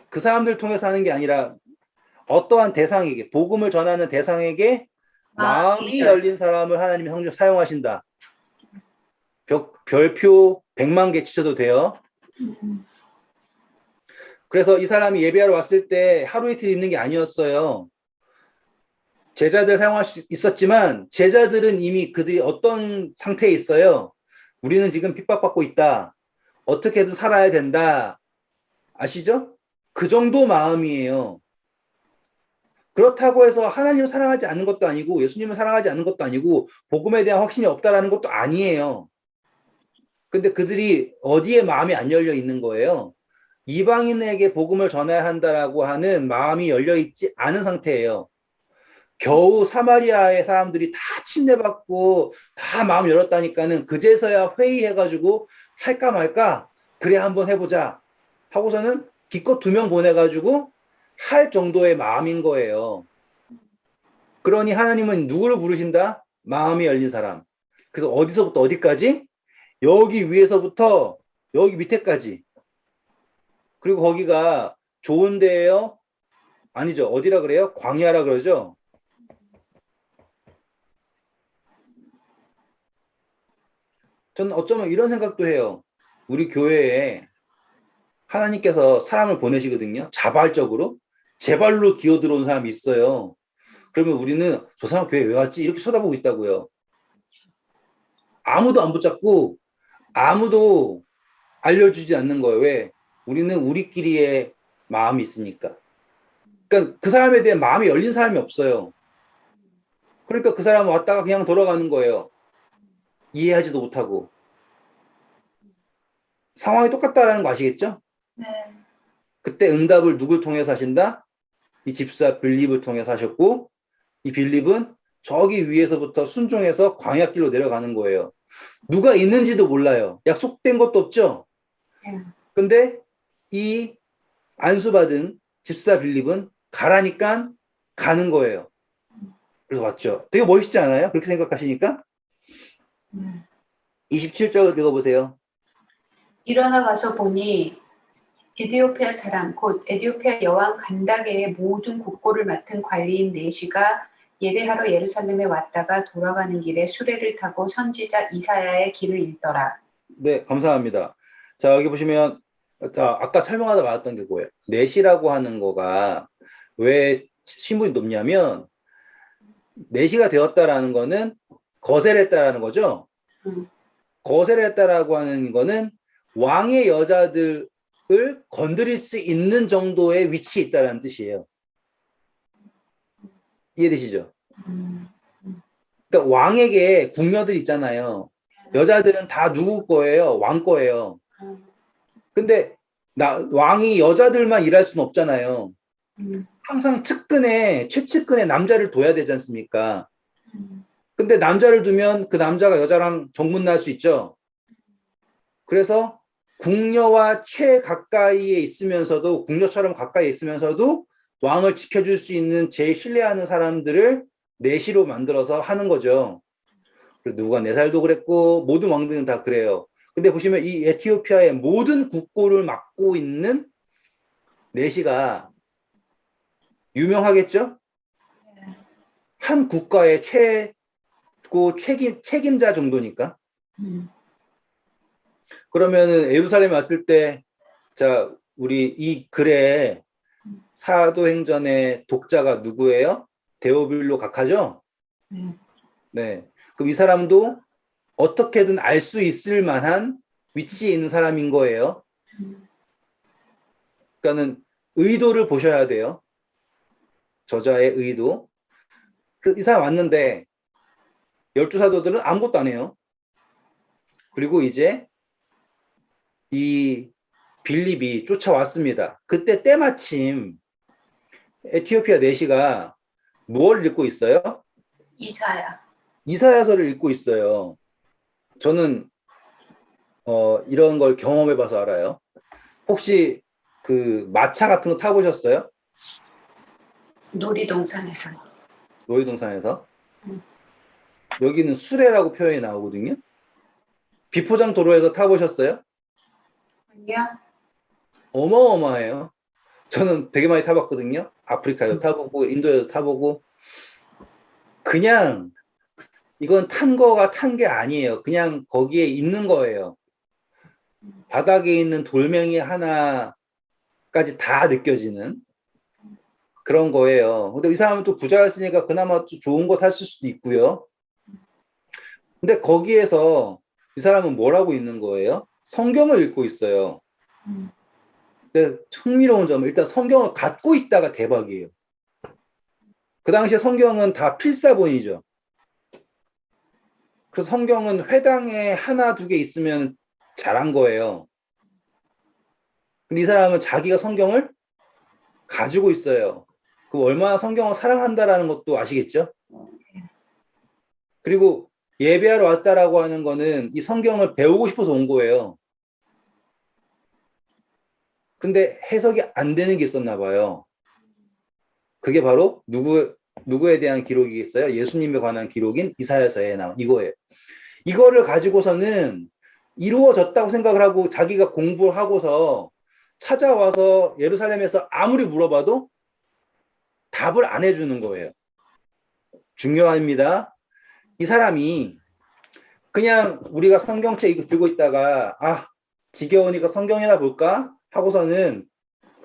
그 사람들 통해서 하는 게 아니라 어떠한 대상에게, 복음을 전하는 대상에게 마음이 열린 사람을 하나님이 사용하신다. 별표 100만 개 치셔도 돼요. 그래서 이 사람이 예배하러 왔을 때 하루 이틀 있는 게 아니었어요. 제자들 사용할 수 있었지만 제자들은 이미 그들이 어떤 상태에 있어요. 우리는 지금 핍박받고 있다. 어떻게든 살아야 된다. 아시죠? 그 정도 마음이에요. 그렇다고 해서 하나님을 사랑하지 않는 것도 아니고 예수님을 사랑하지 않는 것도 아니고 복음에 대한 확신이 없다라는 것도 아니에요. 근데 그들이 어디에 마음이 안 열려 있는 거예요? 이방인에게 복음을 전해야 한다라고 하는 마음이 열려 있지 않은 상태예요. 겨우 사마리아의 사람들이 다 침례받고 다 마음 열었다니까는 그제서야 회의해가지고 할까 말까 그래 한번 해보자 하고서는 기껏 2명 보내가지고 할 정도의 마음인 거예요. 그러니 하나님은 누구를 부르신다? 마음이 열린 사람. 그래서 어디서부터 어디까지? 여기 위에서부터 여기 밑에까지. 그리고 거기가 좋은 데예요? 아니죠. 어디라 그래요? 광야라 그러죠. 저는 어쩌면 이런 생각도 해요. 우리 교회에 하나님께서 사람을 보내시거든요. 자발적으로. 제 발로 기어 들어온 사람이 있어요. 그러면 우리는 저 사람 교회 왜 왔지? 이렇게 쳐다보고 있다고요. 아무도 안 붙잡고 아무도 알려주지 않는 거예요. 왜? 우리는 우리끼리의 마음이 있으니까. 그러니까 그 사람에 대한 마음이 열린 사람이 없어요. 그러니까 그 사람은 왔다가 그냥 돌아가는 거예요. 이해하지도 못하고. 상황이 똑같다라는 거 아시겠죠? 네. 그때 응답을 누굴 통해서 하신다? 이 집사 빌립을 통해서 하셨고, 이 빌립은 저기 위에서부터 순종해서 광야길로 내려가는 거예요. 누가 있는지도 몰라요. 약속된 것도 없죠? 근데 이 안수받은 집사 빌립은 가라니까 가는 거예요. 그래서 왔죠. 되게 멋있지 않아요? 그렇게 생각하시니까? 27절 읽어보세요. 일어나 가서 보니 에디오피아 사람 곧 에디오피아 여왕 간다게의 모든 국고를 맡은 관리인 네시가 예배하러 예루살렘에 왔다가 돌아가는 길에 수레를 타고 선지자 이사야의 길을 읽더라. 네, 감사합니다. 자, 여기 보시면 아까 설명하다 말았던 게 뭐예요? 내시라고 하는 거가 왜 신분이 높냐면 내시가 되었다라는 거는 거세했다라는 거죠. 거세했다라고 하는 거는 왕의 여자들을 건드릴 수 있는 정도의 위치에 있다라는 뜻이에요. 이해되시죠? 그러니까 왕에게 궁녀들 있잖아요. 여자들은 다 누구 거예요? 왕 거예요. 근데 왕이 여자들만 일할 수는 없잖아요. 항상 측근에 최측근에 남자를 둬야 되지 않습니까? 근데 남자를 두면 그 남자가 여자랑 정문날 수 있죠. 그래서 궁녀와 최가까이에 있으면서도 궁녀처럼 가까이 있으면서도 왕을 지켜줄 수 있는 제일 신뢰하는 사람들을 내시로 만들어서 하는 거죠. 누가 네살도 그랬고 모든 왕들은 다 그래요. 근데 보시면 이 에티오피아의 모든 국고를 맡고 있는 내시가 유명하겠죠? 한 국가의 최고 책임자 정도니까. 그러면은 예루살렘에 왔을 때, 자, 우리 이 글의 사도행전의 독자가 누구예요? 데오빌로 각하죠? 네. 그럼 이 사람도 어떻게든 알 수 있을 만한 위치에 있는 사람인 거예요. 그러니까는 의도를 보셔야 돼요. 저자의 의도. 이 사람 왔는데 12사도들은 아무것도 안 해요. 그리고 이제 이 빌립이 쫓아왔습니다. 그때 때마침 에티오피아 내시가 뭘 읽고 있어요? 이사야서를 읽고 있어요. 저는 이런 걸 경험해봐서 알아요. 혹시 그 마차 같은 거 타보셨어요? 놀이동산에서. 여기는 수레라고 표현이 나오거든요. 비포장 도로에서 타보셨어요? 아니요. 어마어마해요. 저는 되게 많이 타봤거든요. 아프리카에도 타보고 인도에도 타보고. 그냥 이건 탄 게 아니에요. 그냥 거기에 있는 거예요. 바닥에 있는 돌멩이 하나까지 다 느껴지는 그런 거예요. 근데 이 사람은 또 부자였으니까 그나마 또 좋은 거 탔을 수도 있고요. 근데 거기에서 이 사람은 뭘 하고 있는 거예요? 성경을 읽고 있어요. 근데 흥미로운 점은 일단 성경을 갖고 있다가 대박이에요. 그 당시에 성경은 다 필사본이죠. 그래서 성경은 회당에 하나, 두 개 있으면 잘한 거예요. 근데 이 사람은 자기가 성경을 가지고 있어요. 그 얼마나 성경을 사랑한다라는 것도 아시겠죠? 그리고 예배하러 왔다라고 하는 거는 이 성경을 배우고 싶어서 온 거예요. 근데 해석이 안 되는 게 있었나 봐요. 그게 바로 누구에 대한 기록이겠어요? 예수님에 관한 기록인 이사야서에 나온 이거예요. 이거를 가지고서는 이루어졌다고 생각을 하고 자기가 공부하고서 찾아와서 예루살렘에서 아무리 물어봐도 답을 안 해주는 거예요. 중요합니다. 이 사람이 그냥 우리가 성경책 이거 들고 있다가 지겨우니까 성경이나 볼까 하고서는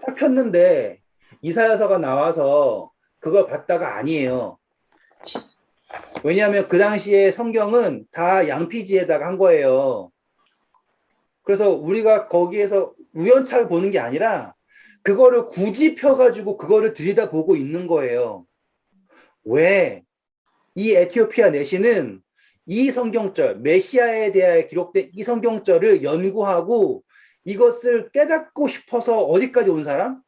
딱 폈는데 이사야서가 나와서 그걸 봤다가 아니에요. 왜냐하면 그 당시에 성경은 다 양피지에다가 한 거예요. 그래서 우리가 거기에서 우연찮게 보는 게 아니라 그거를 굳이 펴가지고 그거를 들여다보고 있는 거예요. 왜? 이 에티오피아 내시는 이 성경절, 메시아에 대하여 기록된 이 성경절을 연구하고 이것을 깨닫고 싶어서 어디까지 온 사람?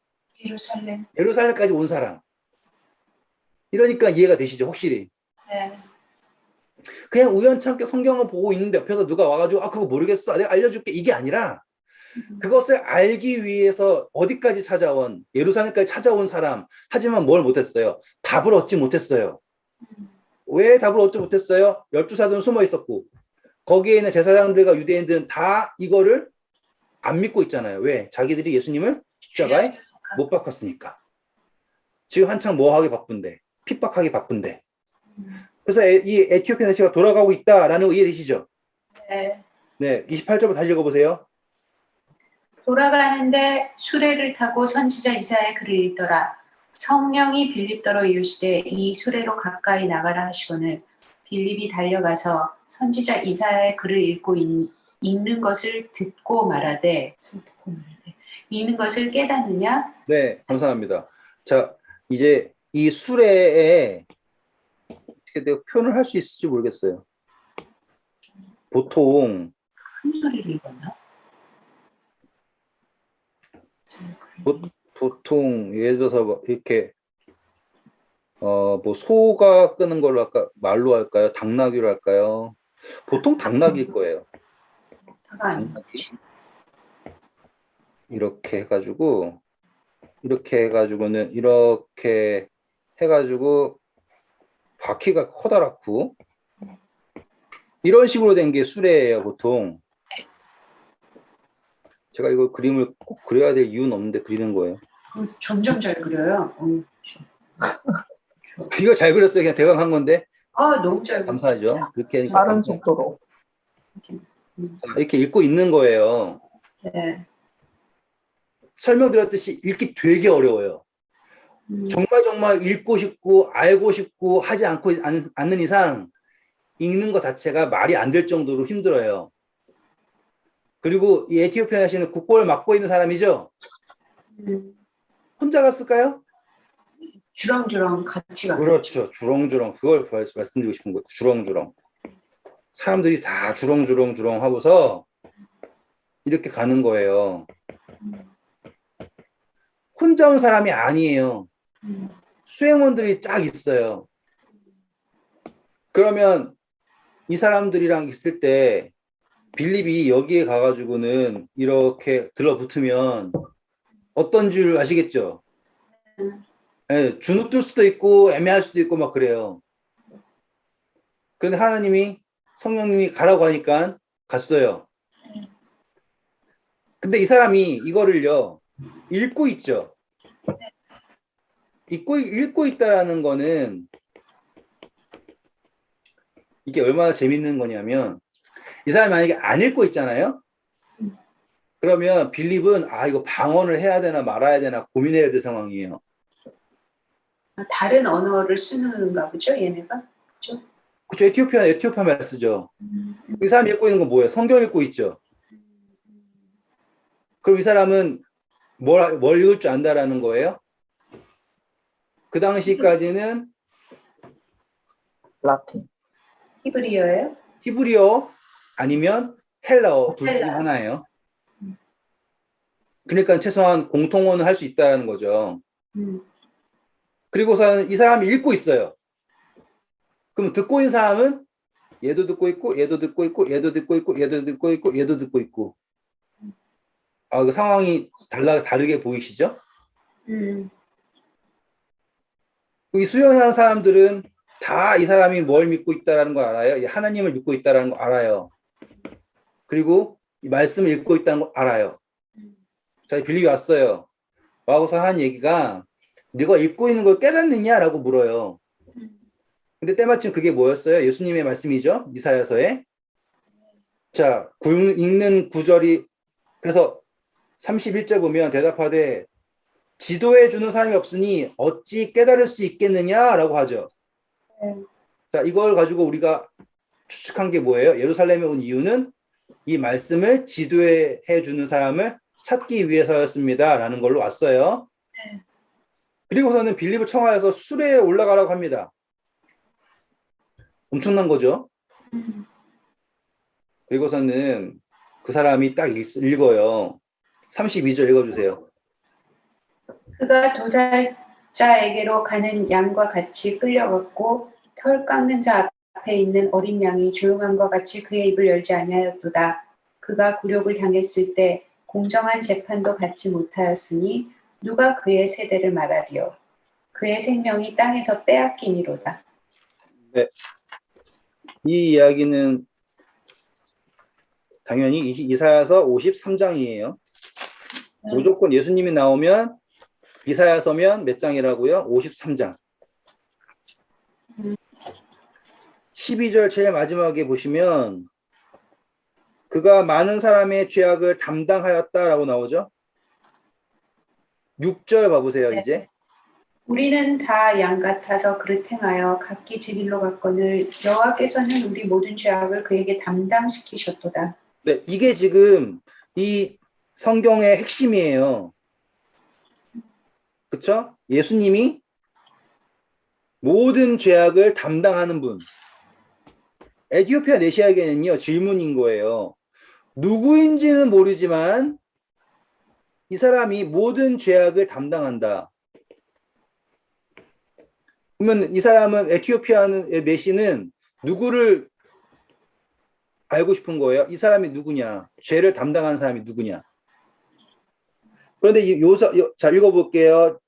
예루살렘. 예루살렘까지 온 사람. 이러니까 이해가 되시죠, 확실히. 네. 그냥 우연찮게 성경을 보고 있는데 옆에서 누가 와가지고 그거 모르겠어, 내가 알려줄게, 이게 아니라 그것을 알기 위해서 어디까지 찾아온, 예루살렘까지 찾아온 사람. 하지만 뭘 못했어요? 답을 얻지 못했어요. 왜 답을 얻지 못했어요? 12사도는 숨어 있었고 거기에 있는 제사장들과 유대인들은 다 이거를 안 믿고 있잖아요. 왜? 자기들이 예수님을 십자가에 못 박았으니까. 지금 한창 뭐 하기 바쁜데, 핍박하기 바쁜데. 그래서 이 에티오피아 내시가 돌아가고 있다라는 거 이해되시죠? 네. 네, 28절부터 다시 읽어보세요. 돌아가는데 수레를 타고 선지자 이사야의 글을 읽더라. 성령이 빌립더러 이르시되 이 수레로 가까이 나가라 하시거늘 빌립이 달려가서 선지자 이사야의 글을 읽는 것을 듣고 말하되 읽는 것을 깨닫느냐? 네, 감사합니다. 자, 이제 이 수레에 어떻게 내가 표현을 할 수 있을지 모르겠어요. 보통 큰 소리를 읽었나? 보통 예를 들어서 이렇게 뭐 소가 끄는 걸로 할까, 말로 할까요? 당나귀로 할까요? 보통 당나귀일 거예요. 당나귀. 이렇게 해가지고는 이렇게 해가지고 바퀴가 커다랗고 이런 식으로 된 게 수레예요, 보통. 제가 이거 그림을 꼭 그려야 될 이유는 없는데 그리는 거예요. 점점 잘 그려요. 이거 잘 그렸어요. 그냥 대강 한 건데. 너무 잘 감사하죠. 그렇게 하니까 다른 감사해요. 속도로. 이렇게 읽고 있는 거예요. 네. 설명드렸듯이 읽기 되게 어려워요. 정말 읽고 싶고 알고 싶고 하지 않는 이상 읽는 것 자체가 말이 안 될 정도로 힘들어요. 그리고 이 에티오피아 시는 국보를 맡고 있는 사람이죠. 혼자 갔을까요? 주렁주렁 같이 갔죠. 그렇죠. 주렁주렁. 그걸 말씀드리고 싶은 거예요. 주렁주렁. 사람들이 다 주렁주렁 하고서 이렇게 가는 거예요. 혼자 온 사람이 아니에요. 수행원들이 쫙 있어요. 그러면 이 사람들이랑 있을 때 빌립이 여기에 가가지고는 이렇게 들러붙으면 어떤 줄 아시겠죠? 네, 주눅들 수도 있고 애매할 수도 있고 막 그래요. 그런데 하나님이 성령님이 가라고 하니까 갔어요. 근데 이 사람이 이거를요 읽고 있죠. 읽고 있다라는 거는 이게 얼마나 재밌는 거냐면 이 사람이 만약에 안 읽고 있잖아요. 그러면 빌립은 이거 방언을 해야 되나 말아야 되나 고민해야 될 상황이에요. 다른 언어를 쓰는가 보죠, 얘네가? 그렇죠? 그렇죠. 에티오피아 말 쓰죠. 이 사람이 읽고 있는 건 뭐예요? 성경 읽고 있죠. 그럼 이 사람은 뭘 읽을 줄 안다라는 거예요? 그 당시까지는 라틴. 히브리어예요? 히브리어 아니면 헬라어 둘 중에 헬라. 하나예요. 그러니까 최소한 공통어는 할 수 있다는 거죠. 그리고서는 이 사람이 읽고 있어요. 그럼 듣고 있는 사람은 얘도 듣고 있고 얘도 듣고 있고 얘도 듣고 있고 얘도 듣고 있고 얘도 듣고 있고 그 상황이 다르게 보이시죠? 이 수행하는 사람들은 다 이 사람이 뭘 믿고 있다라는 걸 알아요. 하나님을 믿고 있다라는 걸 알아요. 그리고 이 말씀을 읽고 있다는 걸 알아요. 자, 빌립이 왔어요. 와고서 한 얘기가 네가 읽고 있는 걸 깨닫느냐라고 물어요. 근데 때마침 그게 뭐였어요? 예수님의 말씀이죠. 이사야서에. 자, 읽는 구절이 그래서 31절 보면 대답하되 지도해 주는 사람이 없으니 어찌 깨달을 수 있겠느냐라고 하죠. 자, 이걸 가지고 우리가 추측한 게 뭐예요? 예루살렘에 온 이유는 이 말씀을 지도해 주는 사람을 찾기 위해서였습니다라는 걸로 왔어요. 그리고서는 빌립을 청하여서 수레에 올라가라고 합니다. 엄청난 거죠. 그리고서는 그 사람이 딱 읽어요. 32절 읽어주세요. 그가 도살자에게로 가는 양과 같이 끌려갔고 털 깎는 자 앞에 있는 어린 양이 조용함과 같이 그의 입을 열지 아니하였도다. 그가 굴욕을 당했을 때 공정한 재판도 받지 못하였으니 누가 그의 세대를 말하리요. 그의 생명이 땅에서 빼앗김이로다. 네. 이 이야기는 당연히 이사야서 53장이에요. 무조건 예수님이 나오면 이사야서면 몇 장이라고요? 53장. 12절 제일 마지막에 보시면 그가 많은 사람의 죄악을 담당하였다라고 나오죠. 6절 봐보세요. 네. 이제. 우리는 다 양 같아서 그릇 행하여 각기 지 길로 갔거늘 여호와께서는 우리 모든 죄악을 그에게 담당시키셨도다. 네, 이게 지금 이 성경의 핵심이에요. 그쵸? 예수님이 모든 죄악을 담당하는 분. 에티오피아 내시아에게는요, 질문인 거예요. 누구인지는 모르지만 이 사람이 모든 죄악을 담당한다. 그러면 이 사람은 에티오피아의 내시는 누구를 알고 싶은 거예요? 이 사람이 누구냐? 죄를 담당하는 사람이 누구냐? 그런데 자, 읽어볼게요.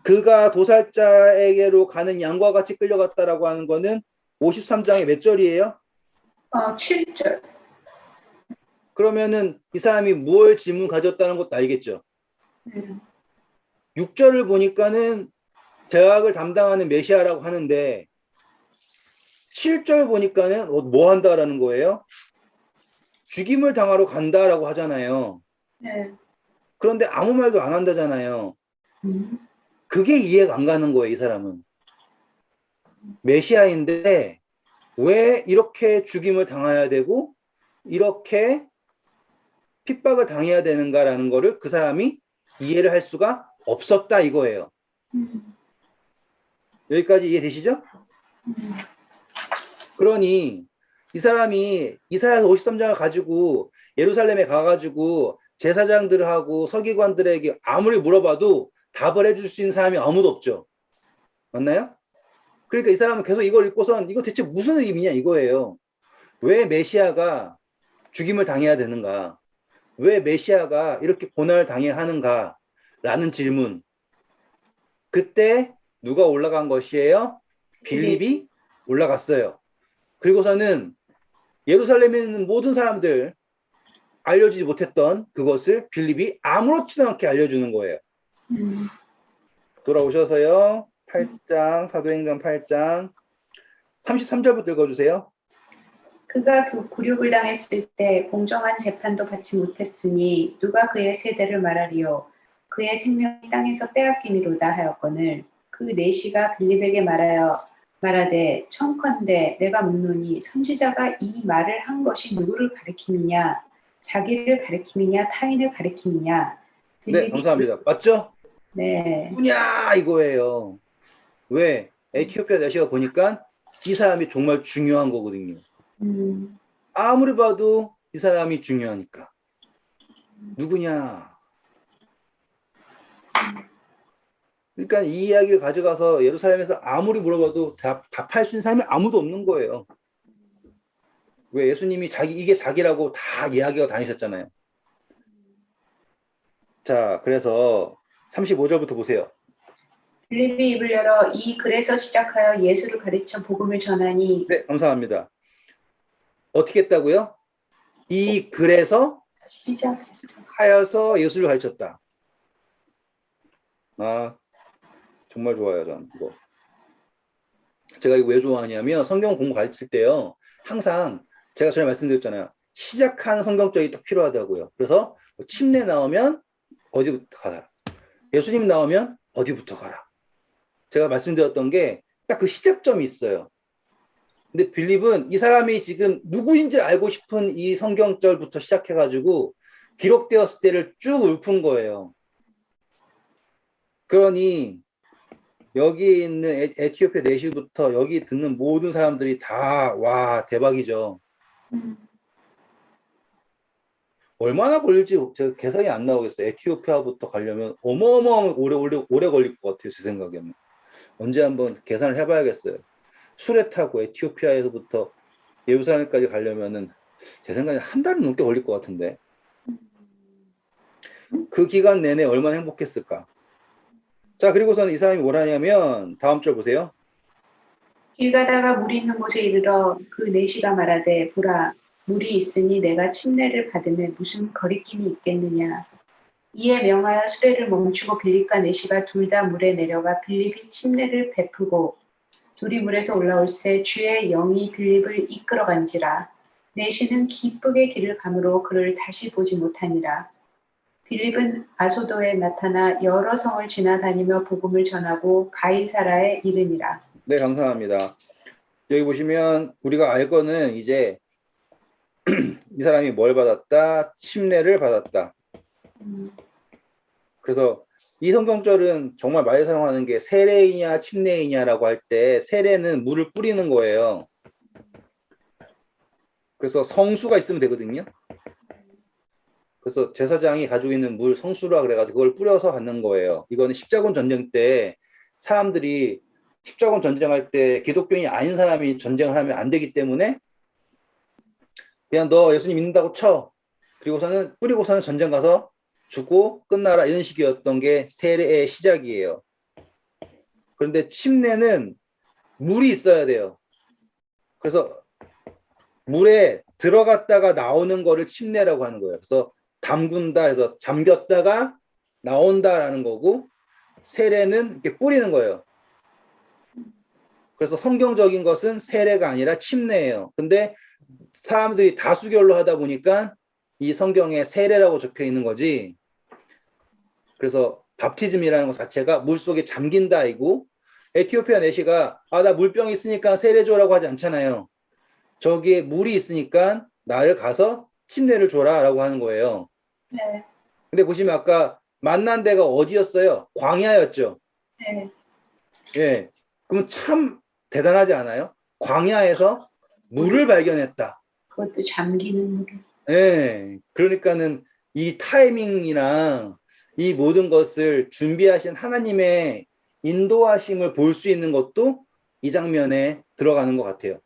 그가 도살자에게로 가는 양과 같이 끌려갔다라고 하는 거는 53장의 몇 절이에요? 7절. 그러면은 이 사람이 뭘 질문 가졌다는 것도 알겠죠? 6절을 보니까는 죄악을 담당하는 메시아라고 하는데 7절 보니까는 뭐 한다라는 거예요? 죽임을 당하러 간다라고 하잖아요. 네. 그런데 아무 말도 안 한다잖아요. 그게 이해가 안 가는 거예요, 이 사람은. 메시아인데 왜 이렇게 죽임을 당해야 되고 이렇게 핍박을 당해야 되는가라는 거를 그 사람이 이해를 할 수가 없었다 이거예요. 여기까지 이해되시죠? 그러니 이 사람이 이사야서 53장을 가지고 예루살렘에 가가지고 제사장들하고 서기관들에게 아무리 물어봐도 답을 해줄 수 있는 사람이 아무도 없죠. 맞나요? 그러니까 이 사람은 계속 이걸 읽고선 이거 대체 무슨 의미냐 이거예요. 왜 메시아가 죽임을 당해야 되는가? 왜 메시아가 이렇게 고난을 당해야 하는가? 라는 질문. 그때 누가 올라간 것이에요? 빌립이 올라갔어요. 그리고서는 예루살렘에 있는 모든 사람들 알려주지 못했던 그것을 빌립이 아무렇지도 않게 알려주는 거예요. 돌아오셔서요. 8장, 사도행전 8장 33절부터 읽어주세요. 그가 굴욕을 당했을 때 공정한 재판도 받지 못했으니 누가 그의 세대를 말하리요. 그의 생명이 땅에서 빼앗김이로다 하였거늘 그 내시가 빌립에게 말하되 청컨대 내가 묻노니 선지자가 이 말을 한 것이 누구를 가리킴이냐 자기를 가리킴이냐 타인을 가리킴이냐. 네, 감사합니다. 맞죠? 네. 누구냐 이거예요. 왜? 에티오피아 내시가 보니까 이 사람이 정말 중요한 거거든요. 아무리 봐도 이 사람이 중요하니까. 누구냐? 그러니까 이 이야기를 가져가서 예루살렘에서 아무리 물어봐도 답할 수 있는 사람이 아무도 없는 거예요. 왜? 예수님이 이게 자기라고 다 이야기하고 다니셨잖아요. 자, 그래서 35절부터 보세요. 빌립이 입을 열어 이 글에서 시작하여 예수를 가르쳐 복음을 전하니. 네, 감사합니다. 어떻게 했다고요? 이 글에서 시작하여서 예수를 가르쳤다. 정말 좋아요, 전 이거. 제가 이거 왜 좋아하냐면 성경 공부 가르칠 때요. 항상 제가 전에 말씀드렸잖아요. 시작하는 성경적이 딱 필요하다고요. 그래서 뭐 침례 나오면 어디부터 가라. 예수님 나오면 어디부터 가라. 제가 말씀드렸던 게 딱 그 시작점이 있어요. 근데 빌립은 이 사람이 지금 누구인지 알고 싶은 이 성경절부터 시작해가지고 기록되었을 때를 쭉 읊은 거예요. 그러니 여기에 있는 에티오피아 내시부터 여기 듣는 모든 사람들이 다 와 대박이죠. 얼마나 걸릴지 제가 계산이 안 나오겠어요. 에티오피아부터 가려면 어마어마하게 오래 걸릴 것 같아요. 제 생각에는. 언제 한번 계산을 해봐야겠어요. 수레 타고 에티오피아에서부터 예루살렘까지 가려면은 제 생각에 한 달은 넘게 걸릴 것 같은데. 그 기간 내내 얼마나 행복했을까. 자, 그리고서는 이 사람이 뭘 하냐면 다음 절 보세요. 길 가다가 물이 있는 곳에 이르러 그 내시가 말하되 보라 물이 있으니 내가 침례를 받음에 무슨 거리낌이 있겠느냐. 이에 명하여 수레를 멈추고 빌립과 내시가 둘 다 물에 내려가 빌립이 침례를 베푸고 둘이 물에서 올라올새 주의 영이 빌립을 이끌어간지라. 내시는 기쁘게 길을 가므로 그를 다시 보지 못하니라. 빌립은 아소도에 나타나 여러 성을 지나다니며 복음을 전하고 가이사라에 이르니라. 네, 감사합니다. 여기 보시면 우리가 알 거는 이제 이 사람이 뭘 받았다? 침례를 받았다. 그래서 이 성경절은 정말 많이 사용하는 게 세례이냐 침례이냐라고 할 때 세례는 물을 뿌리는 거예요. 그래서 성수가 있으면 되거든요. 그래서 제사장이 가지고 있는 물 성수라 그래가지고 그걸 뿌려서 받는 거예요. 이거는 십자군 전쟁 때 사람들이 십자군 전쟁할 때 기독교인이 아닌 사람이 전쟁을 하면 안 되기 때문에 그냥 너 예수님 믿는다고 쳐. 그리고서는 뿌리고서는 전쟁 가서 죽고 끝나라 이런 식이었던 게 세례의 시작이에요. 그런데 침례는 물이 있어야 돼요. 그래서 물에 들어갔다가 나오는 거를 침례라고 하는 거예요. 그래서 담근다 해서 잠겼다가 나온다라는 거고 세례는 이렇게 뿌리는 거예요. 그래서 성경적인 것은 세례가 아니라 침례예요. 근데 사람들이 다수결로 하다 보니까 이 성경에 세례라고 적혀 있는 거지. 그래서 밥티즘이라는 것 자체가 물속에 잠긴다이고 에티오피아 내시가 나 물병 있으니까 세례 줘라고 하지 않잖아요. 저기에 물이 있으니까 나를 가서 침례를 줘라라고 하는 거예요. 네. 근데 보시면 아까 만난 데가 어디였어요? 광야였죠. 네. 예. 그럼 참 대단하지 않아요? 광야에서 물을 발견했다. 그것도 잠기는 물을. 예. 그러니까는 이 타이밍이랑 이 모든 것을 준비하신 하나님의 인도하심을 볼 수 있는 것도 이 장면에 들어가는 것 같아요.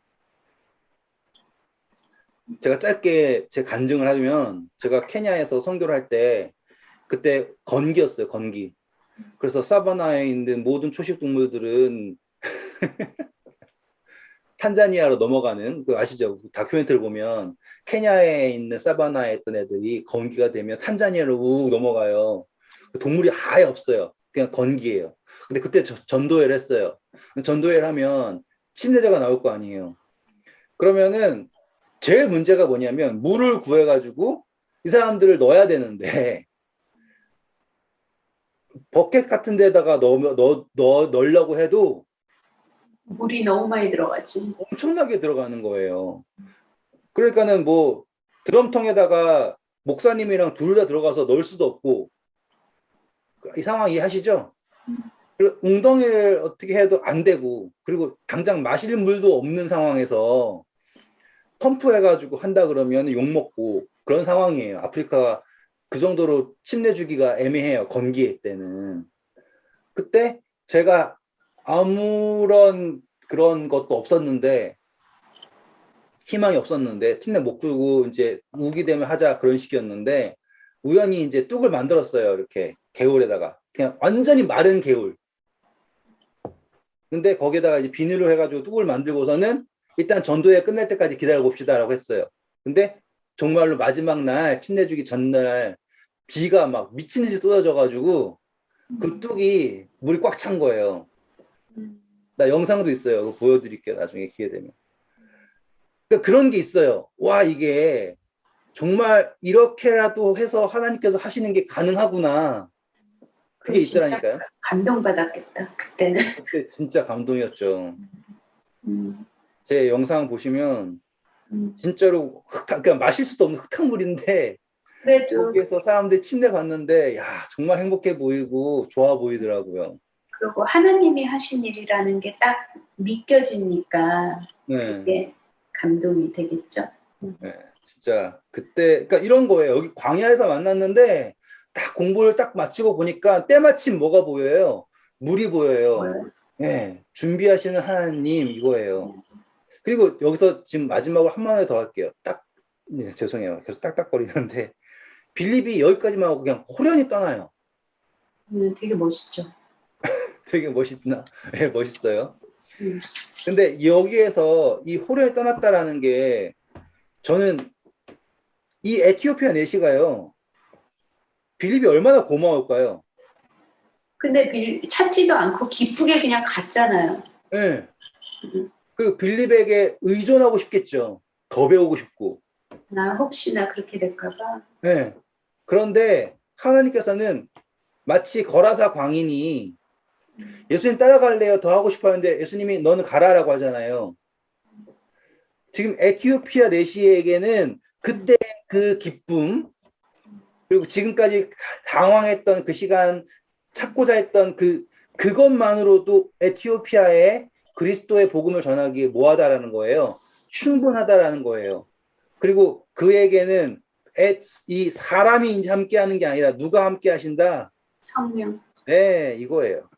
제가 짧게 제 간증을 하면 제가 케냐에서 선교를 할 때 그때 건기였어요. 건기. 그래서 사바나에 있는 모든 초식 동물들은 탄자니아로 넘어가는 그 아시죠? 다큐멘터리를 보면 케냐에 있는 사바나에 있던 애들이 건기가 되면 탄자니아로 우 넘어가요. 동물이 아예 없어요. 그냥 건기예요. 근데 그때 전도회를 했어요. 전도회를 하면 침례자가 나올 거 아니에요. 그러면은 제일 문제가 뭐냐면 물을 구해가지고 이 사람들을 넣어야 되는데 버켓 같은 데다가 넣으려고 해도 물이 너무 많이 들어가지. 엄청나게 들어가는 거예요. 그러니까는 뭐 드럼통에다가 목사님이랑 둘 다 들어가서 넣을 수도 없고 이 상황 이해하시죠? 그리고 웅덩이를 어떻게 해도 안 되고 그리고 당장 마실 물도 없는 상황에서 펌프해가지고 한다 그러면 욕먹고 그런 상황이에요. 아프리카가 그 정도로 침례 주기가 애매해요. 건기일 때는. 그때 제가 아무런 그런 것도 없었는데 희망이 없었는데 침례 못 끌고 이제 우기 되면 하자 그런 식이었는데 우연히 이제 뚝을 만들었어요. 이렇게 개울에다가 그냥 완전히 마른 개울. 근데 거기에다가 이제 비닐로 해가지고 뚝을 만들고서는 일단 전도회 끝날 때까지 기다려 봅시다라고 했어요. 근데 정말로 마지막 날 침례 주기 전날 비가 막 미친 듯이 쏟아져가지고 그 뚝이 물이 꽉 찬 거예요. 음, 나 영상도 있어요. 그거 보여드릴게요. 나중에 기회 되면. 그러니까 그런 게 있어요. 와, 이게 정말 이렇게라도 해서 하나님께서 하시는 게 가능하구나. 그게 그럼 진짜 있더라니까요. 감동받았겠다, 그때는. 그때 진짜 감동이었죠. 음, 제 영상 보시면 음. 진짜로 그러니까 마실 수도 없는 흙탕물인데 그래도, 거기에서 사람들 침대 갔는데 야, 정말 행복해 보이고 좋아 보이더라고요. 그리고 하나님이 하신 일이라는 게 딱 믿겨지니까 네. 그게 감동이 되겠죠. 네, 진짜 그때 그러니까 이런 거예요. 여기 광야에서 만났는데 딱 공부를 딱 마치고 보니까 때마침 뭐가 보여요? 물이 보여요. 뭐요? 네, 준비하시는 하나님 이거예요. 그리고 여기서 지금 마지막으로 한 마디 더 할게요. 딱 네, 죄송해요. 계속 딱딱거리는데 빌립이 여기까지만 하고 그냥 호련히 떠나요. 되게 멋있죠. 되게 멋있나? 네, 멋있어요. 음, 근데 여기에서 이 호련히 떠났다라는 게 저는 이 에티오피아 내시가요. 빌립이 얼마나 고마울까요? 근데 찾지도 않고 기쁘게 그냥 갔잖아요. 네. 음, 그리고 빌립에게 의존하고 싶겠죠. 더 배우고 싶고. 나 혹시나 그렇게 될까봐. 네. 그런데 하나님께서는 마치 거라사 광인이 예수님 따라갈래요? 더 하고 싶어 하는데 예수님이 너는 가라라고 하잖아요. 지금 에티오피아 내시에게는 그때 그 기쁨, 그리고 지금까지 당황했던 그 시간, 찾고자 했던 그것만으로도 에티오피아에 그리스도의 복음을 전하기에 뭐하다라는 거예요. 충분하다라는 거예요. 그리고 그에게는 이 사람이 함께 하는 게 아니라 누가 함께 하신다? 성령. 네, 이거예요.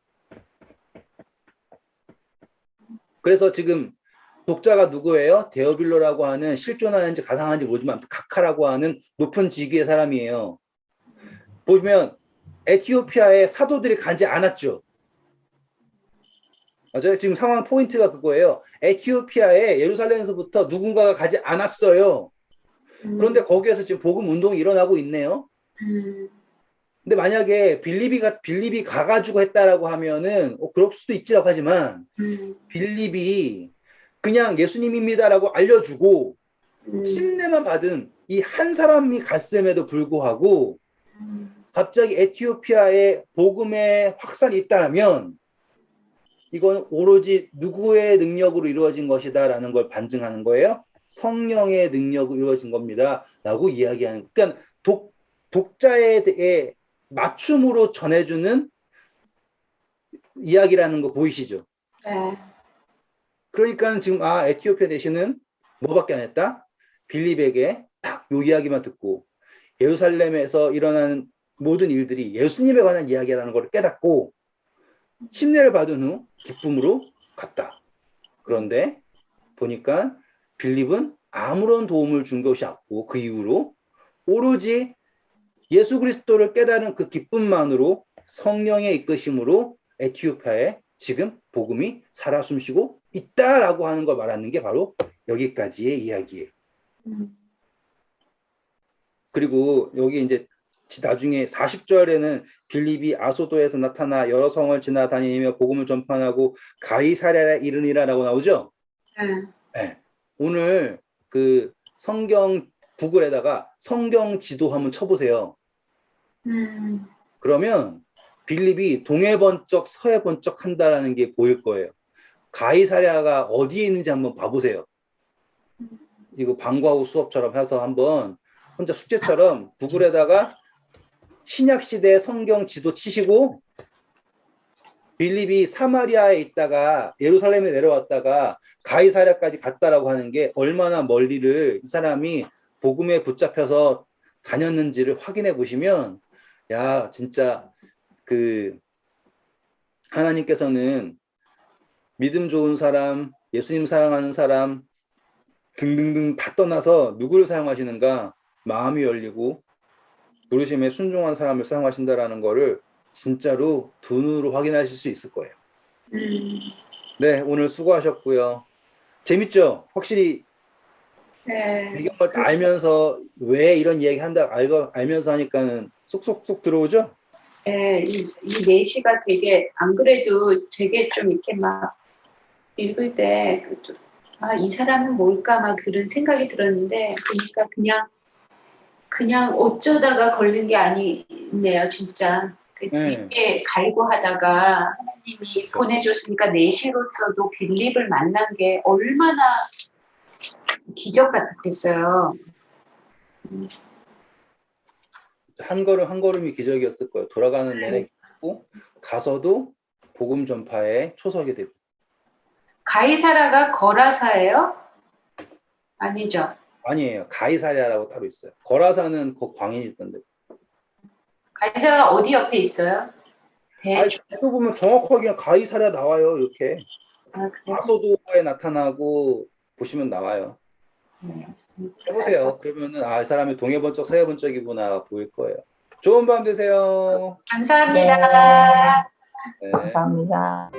그래서 지금 독자가 누구예요? 데오빌로라고 하는 실존하는지 가상한지 모르지만 카카라고 하는 높은 직위의 사람이에요. 보면 에티오피아에 사도들이 가지 않았죠. 맞아요. 지금 상황 포인트가 그거예요. 에티오피아에 예루살렘에서부터 누군가가 가지 않았어요. 그런데 거기에서 지금 복음 운동이 일어나고 있네요. 근데 만약에 빌립이 가가지고 했다라고 하면은 그럴 수도 있지라고 하지만 빌립이 그냥 예수님입니다라고 알려주고 침례만 받은 이 한 사람이 갔음에도 불구하고 갑자기 에티오피아에 복음의 확산이 있다면 이건 오로지 누구의 능력으로 이루어진 것이다라는 걸 반증하는 거예요. 성령의 능력으로 이루어진 겁니다. 라고 이야기하는, 그러니까 독자에 대해 맞춤으로 전해주는 이야기라는 거 보이시죠? 네. 그러니까 지금 에티오피아 내시는 뭐밖에 안 했다? 빌립에게 딱 요 이야기만 듣고 예루살렘에서 일어나는 모든 일들이 예수님에 관한 이야기라는 걸 깨닫고 침례를 받은 후 기쁨으로 갔다. 그런데 보니까 빌립은 아무런 도움을 준 것이 없고 그 이후로 오로지 예수 그리스도를 깨달은 그 기쁨만으로 성령의 이끄심으로 에티오피아에 지금 복음이 살아 숨쉬고 있다라고 하는 걸 말하는 게 바로 여기까지의 이야기예요. 그리고 여기 이제 나중에 40절에는 빌립이 아소도에서 나타나 여러 성을 지나다니며 복음을 전파하고 가이사랴에 이르니라라고 나오죠? 네. 오늘 그 성경 구글에다가 성경 지도 한번 쳐보세요. 그러면 빌립이 동해 번쩍 서해 번쩍 한다라는 게 보일 거예요. 가이사랴가 어디에 있는지 한번 봐보세요. 이거 방과 후 수업처럼 해서 한번 혼자 숙제처럼 구글에다가 신약시대 성경 지도 치시고 빌립이 사마리아에 있다가 예루살렘에 내려왔다가 가이사랴까지 갔다라고 하는 게 얼마나 멀리를 이 사람이 복음에 붙잡혀서 다녔는지를 확인해 보시면 야 진짜 그 하나님께서는 믿음 좋은 사람, 예수님 사랑하는 사람 등등등 다 떠나서 누구를 사용하시는가? 마음이 열리고 부르심에 순종한 사람을 사용하신다라는 거를 진짜로 두 눈으로 확인하실 수 있을 거예요. 네, 오늘 수고하셨고요. 재밌죠? 확실히 네. 배경을 알면서 왜 이런 이야기 한다 알면서 하니까는 쏙쏙쏙 들어오죠? 예, 이 내시가 되게 안 그래도 되게 좀 이렇게 막 읽을 때 이 사람은 뭘까 막 그런 생각이 들었는데 그러니까 그냥 어쩌다가 걸린 게 아니네요, 진짜. 네. 되게 갈구하다가 하나님이 그렇죠. 보내줬으니까 내시로서도 빌립을 만난 게 얼마나 기적 같았겠어요. 한 걸음 한 걸음이 기적이었을 거예요. 돌아가는 내내 기쁘고 가서도 복음 전파에 초석이 되고. 가이사라가 거라사예요? 아니죠. 아니에요. 가이사랴라고 따로 있어요. 거라사는 그 광인이 있던데. 가이사라가 어디 옆에 있어요? 아니, 대충. 또 보면 정확하게 그냥 가이사랴 나와요. 이렇게. 그래요? 아소도에 나타나고 보시면 나와요. 네. 해보세요. 그러면은 이 사람이 동해번쩍 서해번쩍이구나 보일 거예요. 좋은 밤 되세요. 감사합니다. 네, 네. 감사합니다.